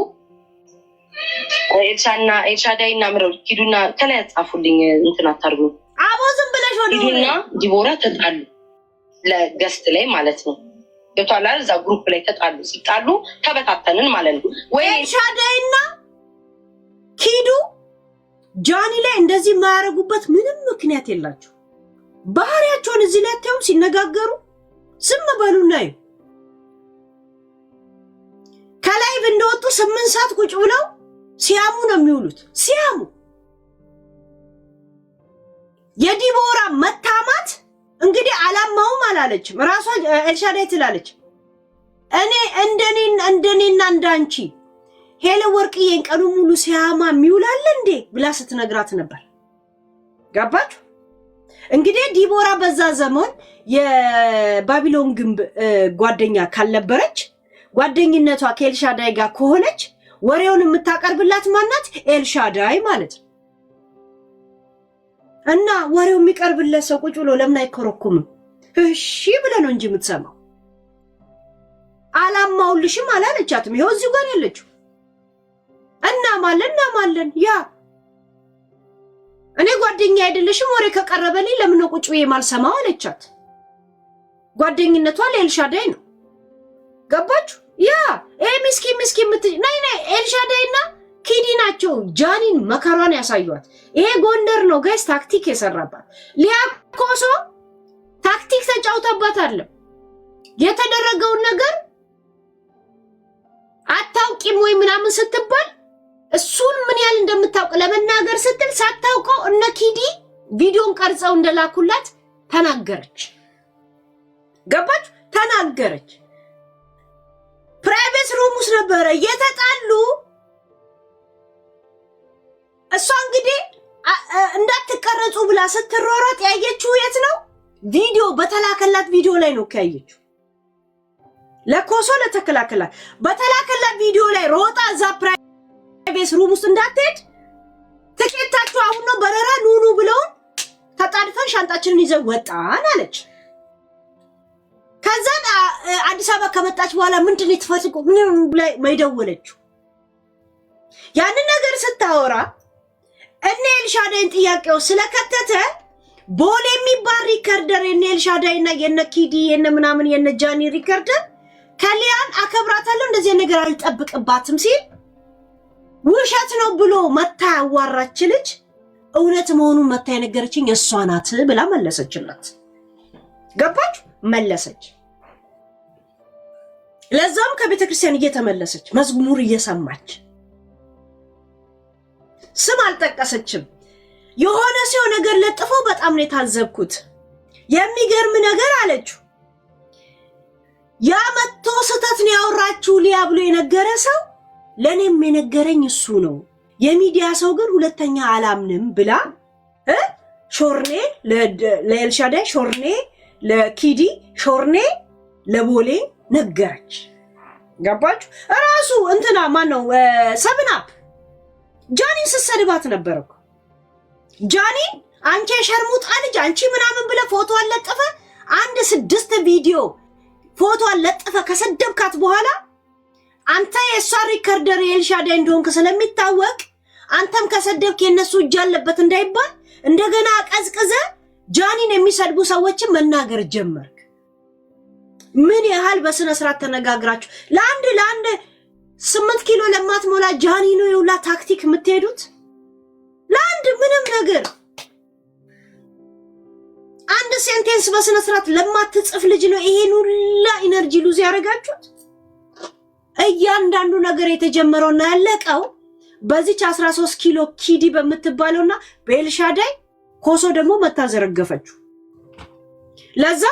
ኤልሻዳይና ምረው ኪዱና ከላይ ጻፉልኝ እንትን አታርጉ። አቦ ዝም ብለሽ ወደ ኪዱና ዲቦራ ተጣሉ፣ ለገስት ላይ ማለት ነው። ገብቷል አይደል? እዛ ግሩፕ ላይ ተጣሉ። ሲጣሉ ተበታተንን ማለት ነው። ወይ ኤልሻዳይና ኪዱ ጃኒ ላይ እንደዚህ የማያረጉበት ምንም ምክንያት የላቸው። ባህሪያቸውን እዚህ ላይ ታዩም ሲነጋገሩ ዝም በሉና እዩ። ከላይ እንደወጡ 8 ሰዓት ቁጭ ብለው ሲያሙ ነው የሚውሉት። ሲያሙ የዲቦራ መታማት እንግዲህ አላማውም አላለችም። ራሷ ኤልሻዳይ ትላለች እኔ እንደኔና እንዳንቺ ሄለ ወርቅዬን ቀኑ ሙሉ ሲያማ የሚውላል እንዴ ብላ ስትነግራት ነበር። ገባችሁ? እንግዲህ ዲቦራ በዛ ዘመን የባቢሎን ግንብ ጓደኛ ካልነበረች፣ ጓደኝነቷ ከኤልሻዳይ ጋር ከሆነች ወሬውን የምታቀርብላት ማናት? ኤልሻዳይ ማለት ነው። እና ወሬው የሚቀርብለት ሰው ቁጭ ብሎ ለምን አይኮረኩምም? እሺ ብለ ነው እንጂ የምትሰማው። አላማውልሽም አላለቻትም። ይኸው እዚሁ ጋር ያለችው እናማለን ያ እኔ ጓደኛ አይደለሽም ወሬ ከቀረበልኝ ለምን ነው ቁጭ ብዬ ማልሰማው አለቻት። ጓደኝነቷ ለኤልሻዳይ ነው። ገባችሁ? ያ ምስኪን ነይ ኤልሻዳይና ኪዲ ናቸው ጃኒን መከሯን ያሳዩት። ይሄ ጎንደር ነው ጋይስ ታክቲክ የሰራባት። ሊያኮሶ ታክቲክ ተጫውታባት አለ። የተደረገውን ነገር አታውቂም ወይ ምናምን ስትባል እሱን ምን ያህል እንደምታውቅ ለመናገር ስትል ሳታውቀው እነ ኪዲ ቪዲዮን ቀርጸው እንደላኩላት ተናገረች። ገባች? ተናገረች። ፕራይቬት ሩም ውስጥ ነበረ የተጣሉ። እሷ እንግዲህ እንዳትቀረጹ ብላ ስትሮሮጥ ያየችው የት ነው? ቪዲዮ በተላከላት ቪዲዮ ላይ ነው ያየችው። ለኮሶ ለተከላከላት በተላከላት ቪዲዮ ላይ ሮጣ እዛ ፕራይቬት ሩም ውስጥ እንዳትሄድ ትኬታችሁ አሁን ነው በረራ ኑኑ ብለው ተጣድፈን ሻንጣችንን ይዘን ወጣን አለች። ከዛ አዲስ አበባ ከመጣች በኋላ ምንድን የተፈጽቆ ምን ላይ ማይደወለችው ያንን ነገር ስታወራ እነ ኤልሻዳይን ጥያቄው ስለከተተ ቦሌ የሚባል ሪከርደር የነ ኤልሻዳይና የነ ኪዲ የነ ምናምን የነ ጃኒ ሪከርደር ከሊያን አከብራታለሁ እንደዚህ ነገር አልጠብቅባትም ሲል ውሸት ነው ብሎ መታ ያዋራች ልጅ እውነት መሆኑን መታ የነገረችኝ እሷ ናት ብላ መለሰችላት። ገባች? መለሰች። ለዛም ከቤተ ክርስቲያን እየተመለሰች መዝሙር እየሰማች ስም አልጠቀሰችም። የሆነ ሰው ነገር ለጥፎ በጣም ነው የታዘብኩት። የሚገርም ነገር አለችው። ያ መጥቶ ስተት ነው ያወራችሁ ሊያ ብሎ የነገረ ሰው ለኔም የነገረኝ እሱ ነው። የሚዲያ ሰው ግን ሁለተኛ አላምንም ብላ ሾርኔ ለኤልሻዳይ ሾርኔ ለኪዲ ሾርኔ ለቦሌ ነገረች። ገባችሁ? ራሱ እንትና ማን ነው ሰብናፕ ጃኒን ስትሰድባት ነበር እኮ ጃኒ አንቺ የሸርሙጣ ልጅ አንቺ ምናምን ብለ ፎቶ አለጥፈ 6 ቪዲዮ ፎቶ አለጥፈ ከሰደብካት በኋላ አንተ የሷ ሪከርደር የኤልሻዳይ እንደሆንክ ስለሚታወቅ አንተም ከሰደብክ የነሱ እጅ አለበት እንዳይባል እንደገና ቀዝቅዘ ጃኒን የሚሰድቡ ሰዎችን መናገር ጀመርክ። ምን ያህል በስነ ስርዓት ተነጋግራችሁ ለአንድ 8 ኪሎ ለማትሞላ ጃኒ ነው የውላ ታክቲክ የምትሄዱት? ለአንድ ምንም ነገር አንድ ሴንቴንስ በስነ ስርዓት ለማትጽፍ ልጅ ነው ይሄን ሁላ ኢነርጂ ሉዝ ያደርጋችሁት። እያንዳንዱ ነገር የተጀመረውና ያለቀው በዚች 13 ኪሎ ኪዲ በምትባለውና በኤልሻዳይ ኮሶ ደግሞ መታዘረገፈችው። ለዛ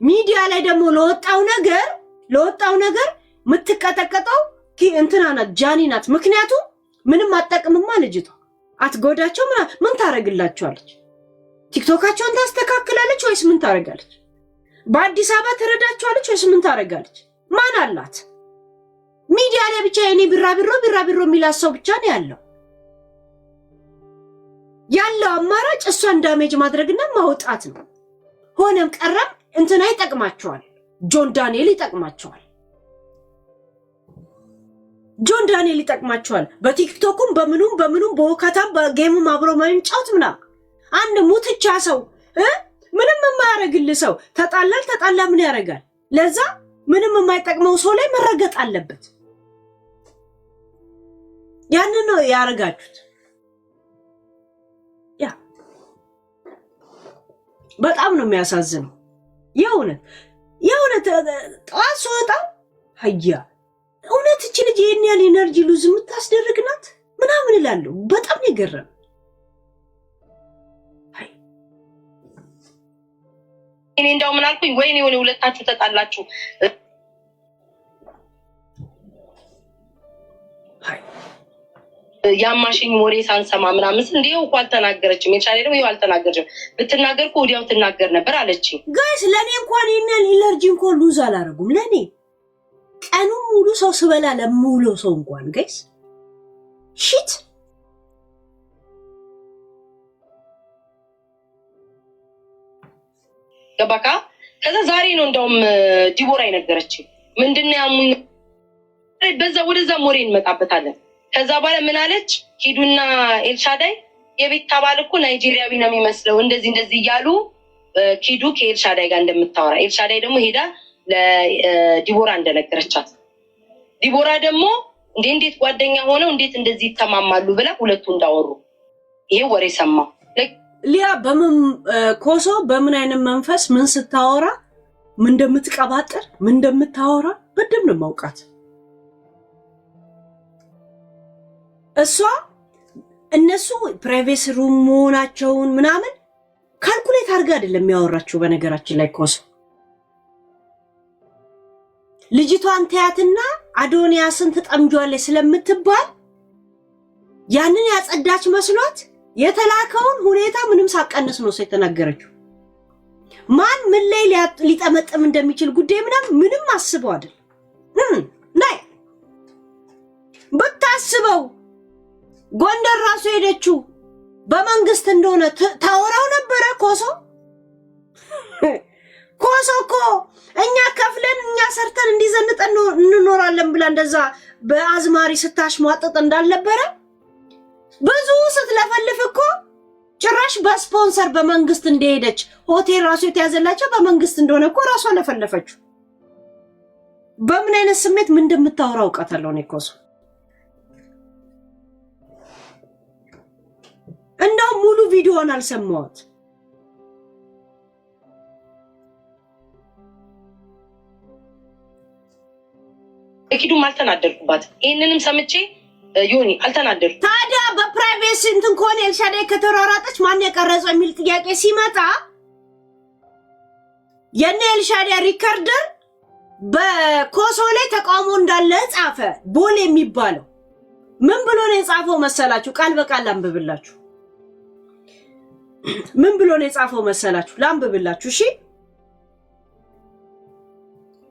ሚዲያ ላይ ደግሞ ለወጣው ነገር ምትቀጠቀጠው እንትና ናት ጃኒ ናት። ምክንያቱም ምንም አጠቅምማ ልጅቷ አትጎዳቸው ምን ታረግላቸዋለች? ቲክቶካቸውን ታስተካክላለች ወይስ ምን ታረጋለች? በአዲስ አበባ ትረዳቸዋለች ወይስ ምን ታረጋለች? ማን አላት? ሚዲያ ላይ ብቻ የኔ ቢራቢሮ የሚላት ሰው ብቻ ነው ያለው አማራጭ እሷን ዳሜጅ ማድረግና ማውጣት ነው። ሆነም ቀረም እንትና ይጠቅማቸዋል፣ ጆን ዳንኤል ይጠቅማቸዋል። በቲክቶኩም በምኑም በወካታም በጌሙም አብሮ ማይምጫውት ምናምን አንድ ሙትቻ ሰው ምንም የማያረግልህ ሰው ተጣላ ምን ያረጋል? ለዛ ምንም የማይጠቅመው ሰው ላይ መረገጥ አለበት። ያንን ነው ያረጋችሁት። ያ በጣም ነው የሚያሳዝነው። የእውነት ጠዋት ስወጣ ሀያ እውነት እቺ ልጅ ይሄን ያህል ኢነርጂ ሉዝ የምታስደርግናት ምናምን እላለሁ። በጣም ነው የገረመኝ። እኔ እንደው ምን አልኩኝ? ወይኔ ሁለታችሁ ተጣላችሁ። ያማሽኝ ወሬ ሳንሰማ ምናምን እንዴው እኮ አልተናገረችም። የቻለ ደግሞ ይኸው አልተናገረችም። ብትናገር እኮ ወዲያው ትናገር ነበር አለችኝ። ጋይስ ለኔ እንኳን ይሄን ኢነርጂ እንኳን ሉዝ አላረጉም። ለኔ ቀኑ ሙሉ ሰው ስበላ ለሙሉ ሰው እንኳን ጋይስ ሺት ገባካ? ከዛ ዛሬ ነው እንደውም ዲቦራ የነገረችኝ። ምንድነው ያሙኝ በዛ ወደዛ ሞሬ እንመጣበታለን። ከዛ በኋላ ምን አለች? ሂዱና ኤልሻዳይ የቤት ታባል እኮ ናይጄሪያዊ ነው የሚመስለው እንደዚህ እያሉ ኪዱ ከኤልሻዳይ ጋር እንደምታወራ ኤልሻዳይ ደግሞ ሄዳ ለዲቦራ እንደነገረቻት ዲቦራ ደግሞ እንዴት ጓደኛ ሆነው እንዴት እንደዚህ ይተማማሉ ብላ ሁለቱ እንዳወሩ ይሄ ወሬ ሰማሁ። ሊያ በምን ኮሶ በምን አይነት መንፈስ ምን ስታወራ ምን እንደምትቀባጥር ምን እንደምታወራ በደንብ ነው ማውቃት። እሷ እነሱ ፕራይቬሲ ሩም መሆናቸውን ምናምን ካልኩሌት አድርጋ አይደለም የሚያወራቸው። በነገራችን ላይ ኮሶ ልጅቷን ተያትና አዶንያስን ትጠምጇለች ስለምትባል ያንን ያጸዳች መስሏት የተላከውን ሁኔታ ምንም ሳቀነስ ነው የተናገረችው። ማን ምን ላይ ሊጠመጥም እንደሚችል ጉዳይ ምንም አስበው አይደል ናይ ብታስበው ጎንደር ራሱ ሄደችው በመንግስት እንደሆነ ታወራው ነበረ። ኮሶ እኮ እኛ ከፍለን እኛ ሰርተን እንዲዘንጠን እንኖራለን ብላ እንደዛ በአዝማሪ ስታሽሟጥጥ እንዳልነበረ ብዙ ስትለፈልፍ እኮ ጭራሽ በስፖንሰር በመንግስት እንደሄደች ሆቴል ራሱ የተያዘላቸው በመንግስት እንደሆነ እኮ ራሷ ለፈለፈችው። በምን አይነት ስሜት ምን እንደምታወራ አውቃታለሁ እኔ ኮሶ። እንደው ሙሉ ቪዲዮውን አልሰማሁት። እኪዱም አልተናደርኩባት። ይሄንንም ሰምቼ ዮኒ አልተናደርኩ። ታዲያ በፕራይቬሲ እንትን ከሆነ ኤልሻዳይ ከተሯሯጠች ማን የቀረጸው የሚል ጥያቄ ሲመጣ የኔ ኤልሻዳይ ሪከርደር በኮሶ ላይ ተቃውሞ እንዳለ ጻፈ። ቦል የሚባለው ምን ብሎ ነው የጻፈው መሰላችሁ? ቃል በቃል ላንብብላችሁ። ምን ብሎ ነው የጻፈው መሰላችሁ? ላንብብላችሁ። እሺ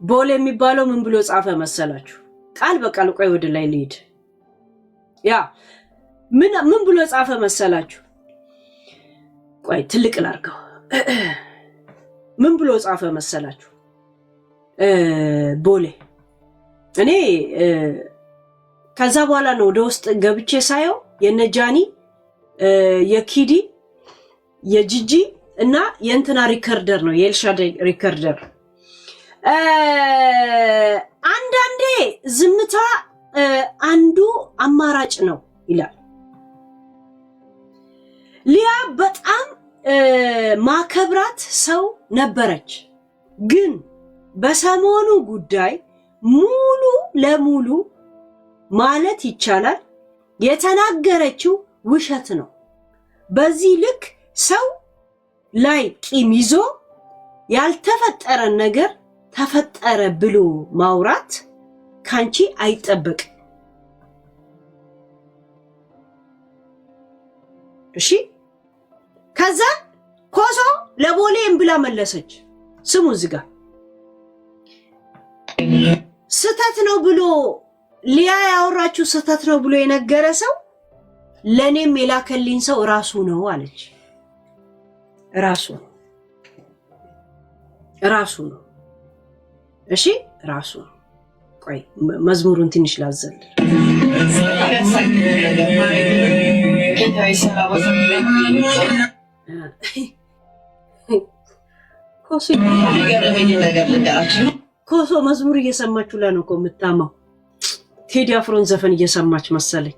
ቦል የሚባለው ምን ብሎ ጻፈ መሰላችሁ? ቃል በቃል ቆይ ወደ ላይ ልሂድ። ያ ምን ብሎ ጻፈ መሰላችሁ? ቆይ ትልቅ ላርገው። ምን ብሎ ጻፈ መሰላችሁ? ቦሌ እኔ ከዛ በኋላ ነው ወደ ውስጥ ገብቼ ሳየው የነጃኒ የኪዲ የጂጂ እና የእንትና ሪከርደር ነው የኤልሻዳይ ሪከርደር። አንዳንዴ ዝምታ አንዱ አማራጭ ነው ይላል። ሊያ በጣም ማከብራት ሰው ነበረች፣ ግን በሰሞኑ ጉዳይ ሙሉ ለሙሉ ማለት ይቻላል የተናገረችው ውሸት ነው። በዚህ ልክ ሰው ላይ ቂም ይዞ ያልተፈጠረ ነገር ተፈጠረ ብሎ ማውራት ካንቺ አይጠበቅም። እሺ ከዛ ኮሶ ለቦሌም ብላ መለሰች። ስሙ ዝጋ ስተት ነው ብሎ ሊያ ያወራችሁ ስተት ነው ብሎ የነገረ ሰው ለኔም የላከልኝ ሰው ራሱ ነው አለች። ራሱ ነው። እሺ ራሱ ነው። ቆይ መዝሙሩን ትንሽ ላዘል። ኮሶ መዝሙር እየሰማችሁ ላይ ነው እኮ የምታማው። ቴዲ አፍሮን ዘፈን እየሰማች መሰለኝ።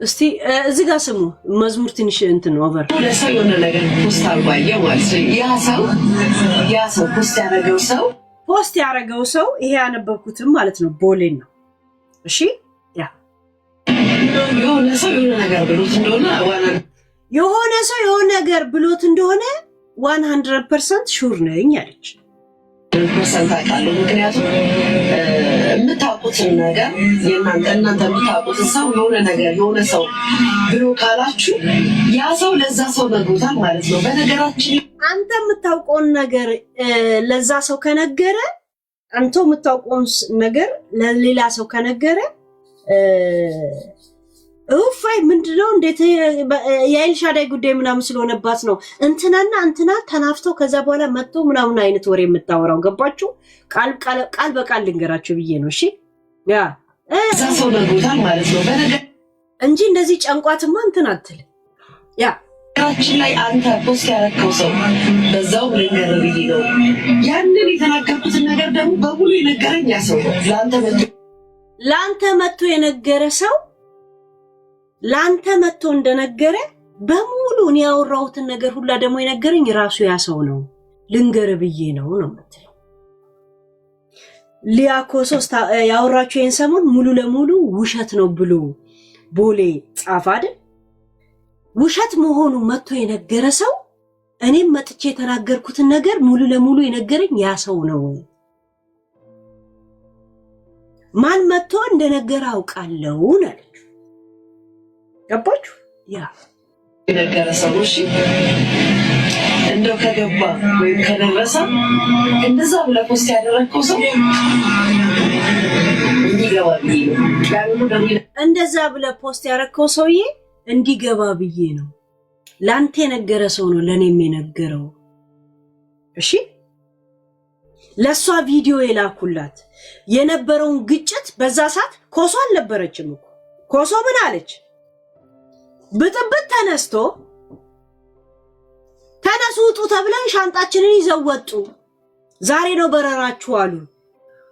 እስቲ እዚህ ጋር ስሙ መዝሙር ትንሽ እንትን ነው ኦቨር ለሰው የሆነ ነገር ፖስት አርጓየው ማለት ነው። ያ ሰው ፖስት ያረገው ሰው ይሄ ያነበብኩትም ማለት ነው ቦሌን ነው። እሺ ያ የሆነ ሰው የሆነ ነገር ብሎት እንደሆነ 100% ሹር ነኝ አለች። ፐርሰንት አውቃለሁ። ምክንያቱም የምታውቁትን ነገር እናንተ የምታውቁትን ሰው የሆነ ሰው ብሎ ካላችሁ ያ ሰው ለዛ ሰው ነግሮታል ማለት ነው። በነገራችን አንተ የምታውቀውን ነገር ለዛ ሰው ከነገረ አንተ የምታውቀውን ነገር ለሌላ ሰው ከነገረ ኡፋይ ምንድነው እንዴት የኤልሻዳይ ጉዳይ ምናምን ስለሆነባት ነው እንትና ተናፍተው ከዛ በኋላ መጥቶ ምናምን አይነት ወሬ የምታወራው ገባችሁ? ቃል በቃል ልንገራችሁ ብዬ ነው። እሺ ያ ሰው ነግሮታል ማለት ነው እንጂ እንደዚህ ጨንቋትማ እንትን አትል። ያ ራችን ላይ አንተ ፖስት ያደረከው ሰው በዛው ነገር ብዬ ነው ያንን የተናገርኩትን ነገር ደግሞ በሙሉ የነገረኝ ያ ሰው ለአንተ መጥቶ የነገረ ሰው ላንተ መጥቶ እንደነገረ በሙሉ ነው ያወራሁትን ነገር ሁላ ደግሞ የነገረኝ ራሱ ያ ሰው ነው። ልንገር ብዬ ነው የምትለው ሊያ ኮሶ ያወራችሁ ይሄን ሰሞን ሙሉ ለሙሉ ውሸት ነው ብሎ ቦሌ ጻፈ አይደል? ውሸት መሆኑ መጥቶ የነገረ ሰው እኔም መጥቼ የተናገርኩትን ነገር ሙሉ ለሙሉ የነገረኝ ያ ሰው ነው። ማን መጥቶ እንደነገረ አውቃለሁ አለች። ገባችሁ? ያ የነገረ ሰው እሺ እንደው ከገባ ወይም ከደረሰ እንደዛ ብለህ ፖስት ያደረግከው ሰው እንዲገባ ብዬ ነው። እንደዛ ብለህ ፖስት ያደረግከው ሰውዬ እንዲገባ ብዬ ነው። ላንተ የነገረ ሰው ነው ለኔም የነገረው። እሺ ለሷ ቪዲዮ የላኩላት የነበረውን ግጭት በዛ ሰዓት ኮሶ አልነበረችም እኮ። ኮሶ ምን አለች? ብጥብጥ ተነስቶ ተነሱ ውጡ ተብለን ሻንጣችንን ይዘው ወጡ። ዛሬ ነው በረራችሁ አሉ።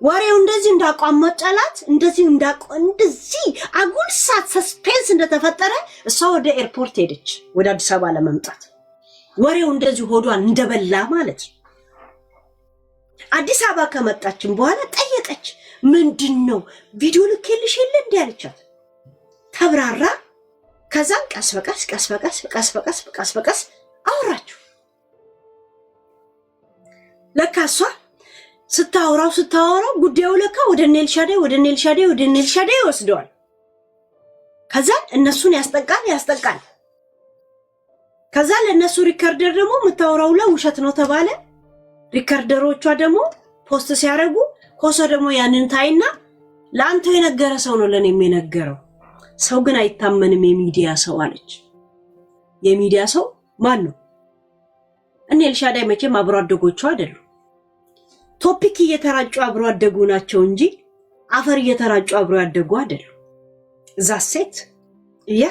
ወሬው እንደዚህ እንዳቋመጠላት እንደዚህ አጉል ሰዓት ሰስፔንስ እንደተፈጠረ እሷ ወደ ኤርፖርት ሄደች፣ ወደ አዲስ አበባ ለመምጣት። ወሬው እንደዚህ ሆዷን እንደበላ ማለት ነው። አዲስ አበባ ከመጣችን በኋላ ጠየቀች። ምንድነው ቪዲዮ ልኬልሽ የለ እንዴ አለቻት። ተብራራ። ከዛም ቀስ በቀስ አወራችሁ። ለካ እሷ ስታወራው ጉዳዩ ለካ ወደ ኤልሻዳይ ወስደዋል። ከዛ እነሱን ያስጠቃል። ከዛ ለነሱ ሪከርደር ደግሞ የምታወራው ውሸት ነው ተባለ። ሪከርደሮቿ ደግሞ ፖስት ሲያደርጉ ኮሶ ደግሞ ያንን ታይና ለአንተ የነገረ ሰው ነው ለኔም የነገረው ሰው ግን አይታመንም የሚዲያ ሰው አለች። የሚዲያ ሰው ማን ነው? እኔ ኤልሻዳይ መቼም አብሮ አደጎቹ አይደሉ። ቶፒክ እየተራጩ አብሮ አደጉ ናቸው እንጂ አፈር እየተራጩ አብሮ ያደጉ አይደሉ። እዛ ሴት ያ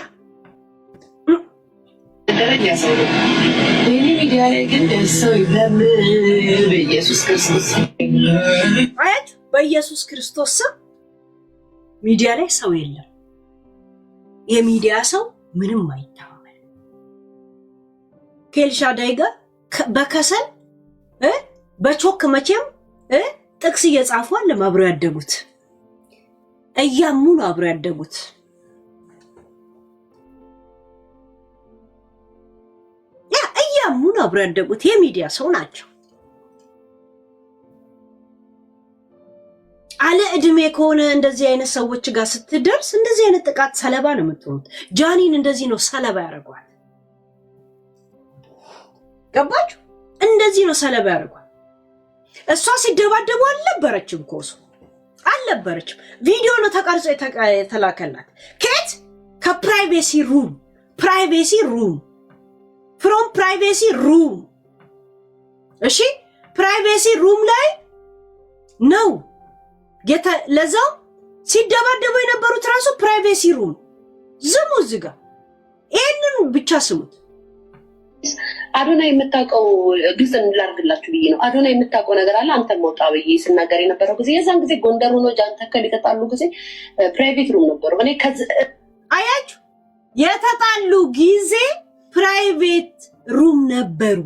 ደረኛ ሰው ነው። በእኔ ሚዲያ ላይ ግን ሰው የለም። በኢየሱስ ክርስቶስ አያት በኢየሱስ ክርስቶስ ሚዲያ ላይ ሰው የለም። የሚዲያ ሰው ምንም አይታመን። ከኤልሻዳይ ጋር በከሰል በቾክ መቼም ጥቅስ እየጻፉ አለም አብሮ ያደጉት እያሙ ነው አብሮ ያደጉት። እያሙ ነው አብሮ ያደጉት። የሚዲያ ሰው ናቸው። አለ እድሜ ከሆነ እንደዚህ አይነት ሰዎች ጋር ስትደርስ እንደዚህ አይነት ጥቃት ሰለባ ነው የምትሆኑት። ጃኒን እንደዚህ ነው ሰለባ ያደርጓል። ገባችሁ? እንደዚህ ነው ሰለባ ያደርጓል። እሷ ሲደባደቡ አልነበረችም ኮሱ አልነበረችም። ቪዲዮ ነው ተቀርጾ የተላከላት። ከት ከፕራይቬሲ ሩም ፍሮም ፕራይቬሲ ሩም። እሺ ፕራይቬሲ ሩም ላይ ነው ለዛው ሲደባደቡ የነበሩት ራሱ ፕራይቬሲ ሩም። ዝሙ እዚህ ጋር ይሄንን ብቻ ስሙት። አዶናይ የምታውቀው ግልጽ እንላርግላችሁ ብዬ ነው። አዶናይ የምታውቀው ነገር አለ። አንተ መውጣ ብዬ ስናገር የነበረው ጊዜ የዛን ጊዜ ጎንደር ሆኖ ጃን ተከል የተጣሉ ጊዜ ፕራይቬት ሩም ነበሩ። እኔ አያችሁ የተጣሉ ጊዜ ፕራይቬት ሩም ነበሩ።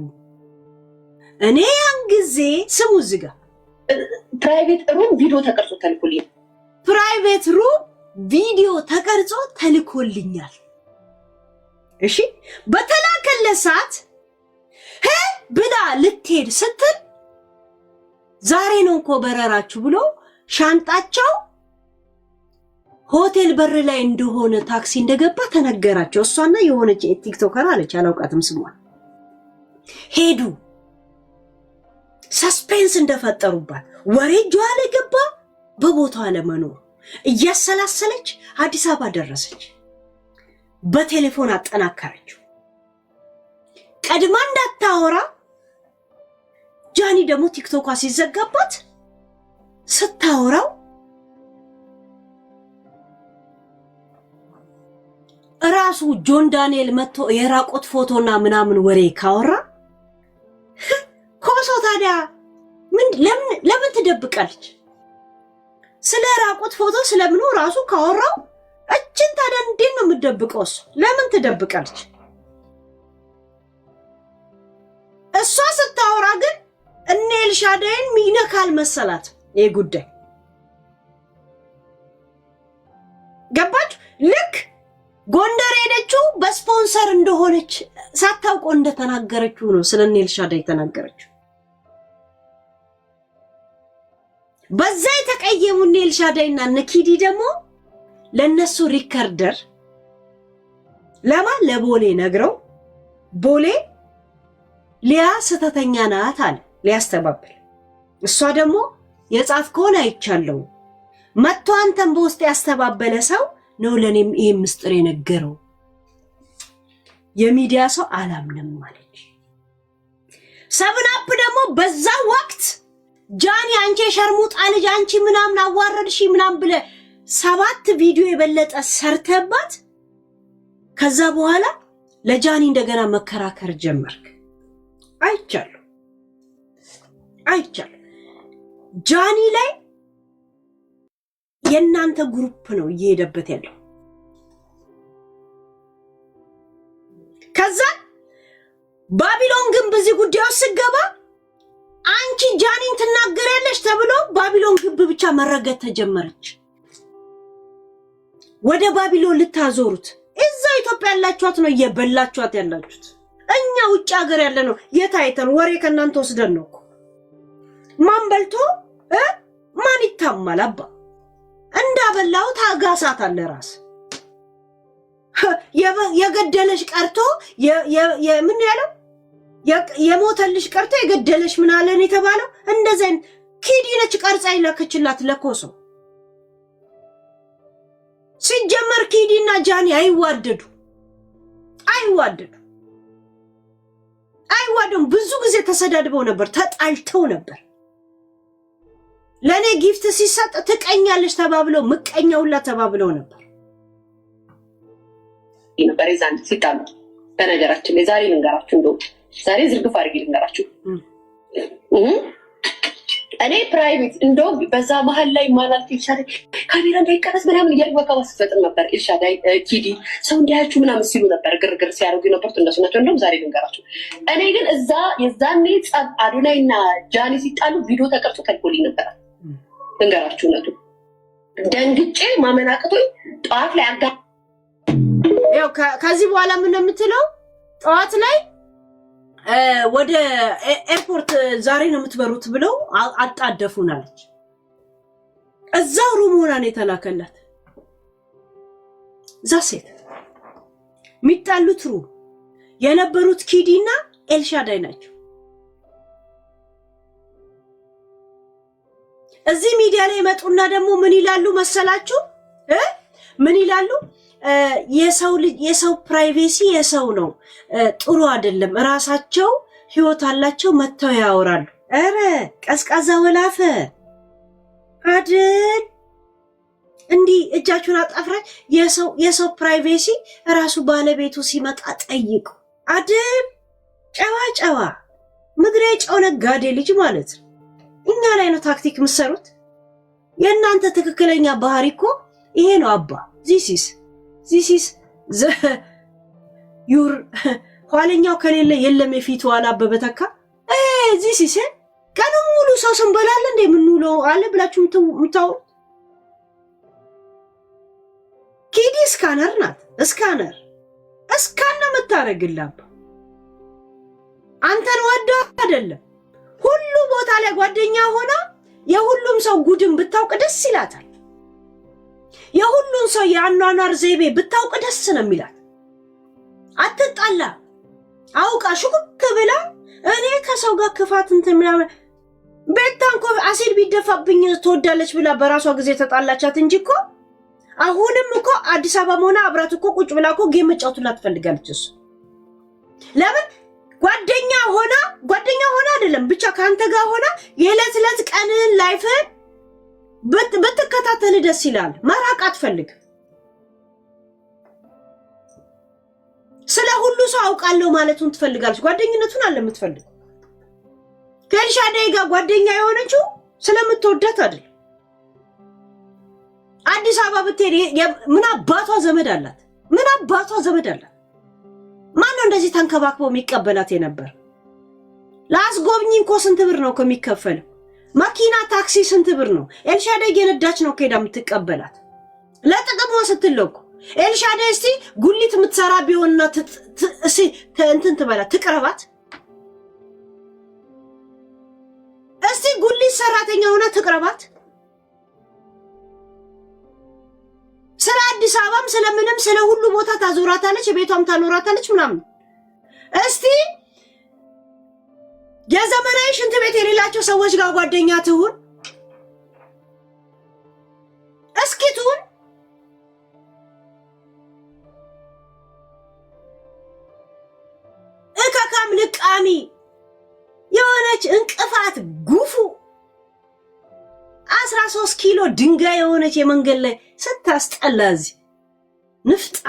እኔ ያን ጊዜ ስሙ እዚህ ጋር ፕራይቬት ሩም ቪዲዮ ተቀርጾ ተልኮልኝ ፕራይቬት ሩም ቪዲዮ ተቀርጾ ተልኮልኛል። እሺ በተላከለት ሰዓት ብላ ልትሄድ ስትል ዛሬ ነው እኮ በረራችሁ ብሎ ሻንጣቸው ሆቴል በር ላይ እንደሆነ ታክሲ እንደገባ ተነገራቸው። እሷና የሆነች ቲክቶከር አለች አላውቃትም ስሟን። ሄዱ ሰስፔንስ እንደፈጠሩባት ወሬ እጇ ላይ ገባ። በቦታው አለመኖር እያሰላሰለች አዲስ አበባ ደረሰች። በቴሌፎን አጠናከረችው። ቀድማ እንዳታወራ ጃኒ ደግሞ ቲክቶኳ ሲዘጋባት ስታወራው ራሱ ጆን ዳንኤል መጥቶ የራቆት ፎቶና ምናምን ወሬ ካወራ ኮሶ ታዲያ ለምን ትደብቃለች? ስለ ራቆት ፎቶ ስለምኑ ራሱ ካወራው እችን ታዲያ እንዴት ነው የምትደብቀው? ለምን ትደብቃለች? እሷ ስታወራ ግን እነ ኤልሻዳይን ሚነካል መሰላት ይሄ ጉዳይ። ገባችሁ? ልክ ጎንደር ሄደችው በስፖንሰር እንደሆነች ሳታውቀው እንደተናገረችው ነው ስለ እነ ኤልሻዳይ ተናገረችው። በዛ የተቀየሙ እነ ኤልሻዳይና እነ ኪዲ ደግሞ ለነሱ ሪከርደር ለቦሌ ነግረው ቦሌ ሊያ ስተተኛ ናት አለ ሊያስተባብል። እሷ ደግሞ የጻፍከውን አይቻለው መጥቶ አንተን በውስጥ ያስተባበለ ሰው ነው ለኔም ይሄ ምስጥር የነገረው። የሚዲያ ሰው አላምንም ማለች። ሰብናፕ ደግሞ በዛ ወቅት ጃኒ አንቺ ሸርሙጣ ልጅ አንቺ ምናምን አዋረድሽ ምናምን ብለ 7 ቪዲዮ የበለጠ ሰርተባት ከዛ በኋላ ለጃኒ እንደገና መከራከር ጀመርክ። አይቻለሁ ጃኒ ላይ የናንተ ግሩፕ ነው እየሄደበት ያለው። ከዛ ባቢሎን ግን በዚህ ጉዳዩ ስገባ አንቺ ጃኒን ትናገሪያለሽ ተብሎ ባቢሎን ግብ ብቻ መረገጥ ተጀመረች። ወደ ባቢሎን ልታዞሩት እዛ ኢትዮጵያ ያላችኋት ነው እየበላችኋት ያላችሁት። እኛ ውጭ ሀገር ያለ ነው የታይተን ወሬ ከናንተ ወስደን ነው እኮ ማን በልቶ ማን ይታማል? አባ እንዳበላው ታጋሳት አለ ራስ የገደለሽ ቀርቶ ምን ያለው የሞተልሽ ቀርቶ የገደለሽ ምን አለን የተባለው እንደዚህ ኪዲ ነች ቀርጻ ይላከችላት ለኮሶ ሲጀመር ኪዲና ጃኒ አይዋደዱ። ብዙ ጊዜ ተሰዳድበው ነበር፣ ተጣልተው ነበር። ለኔ ጊፍት ሲሰጥ ትቀኛለሽ ተባብለው ምቀኛውላ ተባብለው ነበር የዛን ሲጣሉ። በነገራችን ላይ ዛሬ ልንገራችሁ፣ እንደው ዛሬ ዝርግፍ አድርጌ ልንገራችሁ። እኔ ፕራይቬት እንደው በዛ መሀል ላይ ማናልት ኤልሻዳይ ካሜራ እንዳይቀረጽ ምናምን እያልወቀባ ስትፈጥር ነበር። ኤልሻዳይ ኪዲ ሰው እንዲያችሁ ምናምን ሲሉ ነበር፣ ግርግር ሲያደርጉ ነበሩት እነሱ ናቸው። እንደውም ዛሬ ልንገራችሁ፣ እኔ ግን እዛ የዛኔ ጸብ አዶናይና ጃኒ ሲጣሉ ቪዲዮ ተቀርጾ ተልኮልኝ ነበር። ልንገራችሁ እውነቱ ደንግጬ ማመን አቅቶኝ ጠዋት ላይ ያው ከዚህ በኋላ ምን የምትለው ጠዋት ላይ ወደ ኤርፖርት ዛሬ ነው የምትበሩት ብለው አጣደፉናለች። እዛው ሩም ሆና ነው የተላከላት። ዛሴት የሚጣሉት ሩም የነበሩት ኪዲና ኤልሻዳይ ናቸው። እዚህ ሚዲያ ላይ መጡና ደግሞ ምን ይላሉ መሰላችሁ? ምን ይላሉ? የሰው ፕራይቬሲ የሰው ነው፣ ጥሩ አይደለም፣ ራሳቸው ህይወት አላቸው፣ መተው ያወራሉ። ኧረ ቀዝቃዛ ወላፈ አይደል? እንዲህ እጃችሁን አጣፍራች። የሰው ፕራይቬሲ ራሱ ባለቤቱ ሲመጣ ጠይቁ አይደል? ጨዋ ምድሬ ጨው ነጋዴ ልጅ ማለት ነው። እኛ ላይ ነው ታክቲክ የምትሰሩት። የእናንተ ትክክለኛ ባህሪ እኮ ይሄ ነው አባ። ዚስ ኢዝ ዩር ኋለኛው ከሌለ የለም የፊቱ አላበበ ተካ። ዚስ ኢዝ ቀኑን ሙሉ ሰው ስንበላለ እንደ የምንውለው አለ ብላችሁ የምታወሩት። ኪዲ ስካነር ናት። ስካን ነው የምታረግልህ። አንተን ወዳ አይደለም ሁሉ ቦታ ላይ ጓደኛ ሆና የሁሉም ሰው ጉድን ብታውቅ ደስ ይላታል። የሁሉም ሰው የአኗኗር ዘይቤ ብታውቅ ደስ ነው የሚላት። አትጣላ አውቃ ሹክ ብላ እኔ ከሰው ጋር ክፋት እንትን ምናምን ቤታን እኮ አሲድ ቢደፋብኝ ትወዳለች ብላ በራሷ ጊዜ ተጣላቻት እንጂ እኮ አሁንም እኮ አዲስ አበባ ሆና አብራት እኮ ቁጭ ብላ እኮ ጌም መጫወቱላት ትፈልጋለች። እሱ ለምን ጓደኛ ሆና አይደለም ብቻ ካንተ ጋር ሆና የዕለት ዕለት ቀንን ላይፍን ብትከታተል ደስ ይላል። መራቅ አትፈልግ። ስለ ሁሉ ሰው አውቃለሁ ማለቱን ትፈልጋለች። ጓደኝነቱን አለ የምትፈልግ። ከኤልሻዳይ ጋር ጓደኛ የሆነችው ስለምትወዳት አይደል። አዲስ አበባ ብትሄድ ምን አባቷ ዘመድ አላት? ማነው እንደዚህ ተንከባክቦ የሚቀበላት የነበር? ላስጎብኝ እኮ ስንት ብር ነው ከሚከፈለው? መኪና ታክሲ ስንት ብር ነው? ኤልሻዳይ የነዳች ነው ከሄዳ የምትቀበላት ለጥቅሟ ስትለቁ። ኤልሻዳይ እስቲ ጉሊት የምትሰራ ቢሆንና እስቲ እንትን ትበላት ትቅረባት። እስቲ ጉሊት ሰራተኛ ሆና ትቅረባት። ስለ አዲስ አበባም ስለምንም ስለ ሁሉ ቦታ ታዞራታለች፣ ቤቷም ታኖራታለች ምናምን። እስቲ የዘመናዊ ሽንት ቤት የሌላቸው ሰዎች ጋር ጓደኛ ትሁን። እስኪ ትሁን። እከካም ልቃሚ የሆነች እንቅፋት ጉፉ 13 ኪሎ ድንጋይ የሆነች የመንገድ ላይ ስታስጠላ እዚህ ንፍጣ።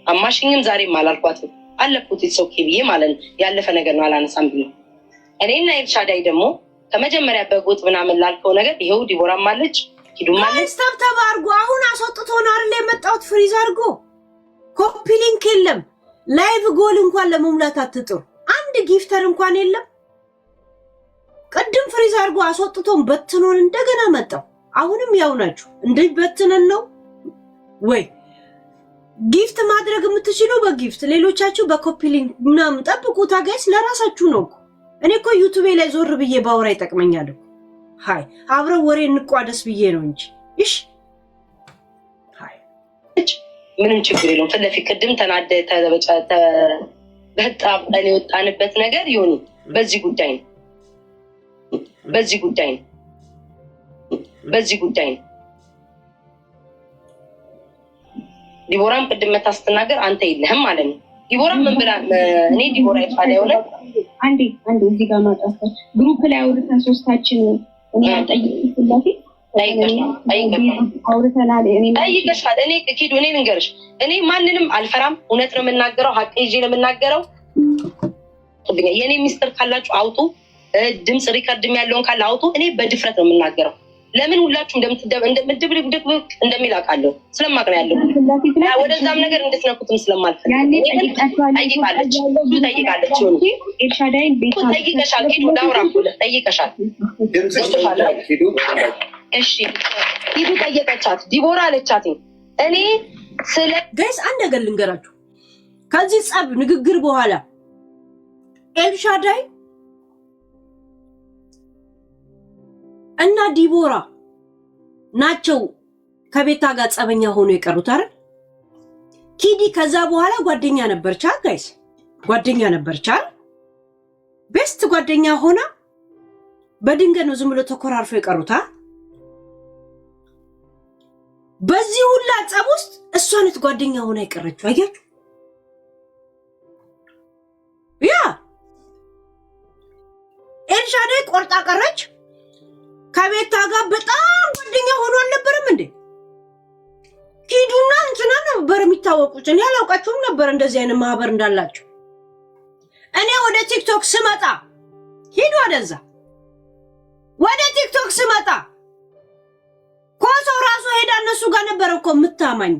አማሽኝም ዛሬም አላልኳትም አለፉት ኦኬ ብዬ ማለት ነው። ያለፈ ነገር ነው አላነሳም ብዬ እኔና ኤልሻዳይ ደግሞ ከመጀመሪያ በጎጥ ምናምን ላልከው ነገር ይሄው ዲቦራም አለች ኪዱም አለች። ስታብታብ አድርጎ አሁን አስወጥቶ ነው አይደል የመጣሁት። ፍሪዝ አድርጎ ኮፒ ሊንክ የለም። ላይቭ ጎል እንኳን ለመሙላት አትጥሩ። አንድ ጊፍተር እንኳን የለም። ቅድም ፍሪዝ አድርጎ አስወጥቶን በትኖን እንደገና መጣው። አሁንም ያው ናችሁ። እንደ በትነን ነው ወይ ጊፍት ማድረግ የምትችሉ በጊፍት ሌሎቻችሁ በኮፒ ሊንክ ምናምን ጠብቁ። ታጋይስ ለራሳችሁ ነው እኮ። እኔ እኮ ዩቲዩብ ላይ ዞር ብዬ ባወራ ይጠቅመኛል እኮ። ሃይ አብረው ወሬ እንቋደስ ብዬ ነው እንጂ እሺ። ሃይ ምንም ችግር የለውም። ስለዚህ ቅድም ተናደ በጣም እኔ ወጣንበት ነገር ይሁን በዚህ ጉዳይ ነው በዚህ ጉዳይ ነው ዲቦራም ቅድም መታ ስትናገር አንተ የለህም ማለት ነው። ዲቦራም ምን ብላ እኔ ዲቦራ ይፋዳ የሆነ አንዴ እዚህ ጋር ማጣፈች ግሩፕ ላይ አውርተን ሶስታችን እኔ ጠይቅላፊ ጠይቀሻል። እኔ ኪዱ እኔ ልንገርሽ፣ እኔ ማንንም አልፈራም። እውነት ነው የምናገረው፣ ሀቅ ይዤ ነው የምናገረው። የእኔ ሚስጥር ካላችሁ አውጡ፣ ድምፅ ሪከርድም ያለውን ካለ አውጡ። እኔ በድፍረት ነው የምናገረው። ለምን ሁላችሁም እንደምትደብድብ እንደሚል አውቃለሁ። ስለማቅ ነው ያለው። ወደዛም ነገር እንድትነኩትም ስለማልፈልግ ጠይቃለች። ጠይቀሻል። ኪዱ ዳውራ ጠይቀሻል። እሺ ሂዱ ጠየቀቻት። ዲቦራ አለቻት እኔ ስለ ጋይስ አንድ ነገር ልንገራችሁ። ከዚህ ጸብ ንግግር በኋላ ኤልሻዳይ እና ዲቦራ ናቸው ከቤታ ጋር ጸበኛ ሆኖ የቀሩት አይደል? ኪዲ ከዛ በኋላ ጓደኛ ነበርቻ ጋይስ፣ ጓደኛ ነበርቻ። ቤስት ጓደኛ ሆና በድንገት ነው ዝም ብሎ ተኮራርፎ የቀሩት። በዚህ ሁላ ጸብ ውስጥ እሷ ነች ጓደኛ ሆና የቀረችው። አያችሁ? ያ ኤልሻዳይ ቆርጣ ቀረች። ከቤታ ጋር በጣም ጓደኛ ሆኖ አልነበረም እንዴ? ኪዱና እንትና ነበር የሚታወቁት። እኔ አላውቃቸውም ነበር እንደዚህ አይነት ማህበር እንዳላቸው። እኔ ወደ ቲክቶክ ስመጣ ሂዱ ወደዛ። ወደ ቲክቶክ ስመጣ ኮሶ ራሱ ሄዳ እነሱ ጋር ነበር እኮ የምታማኝ።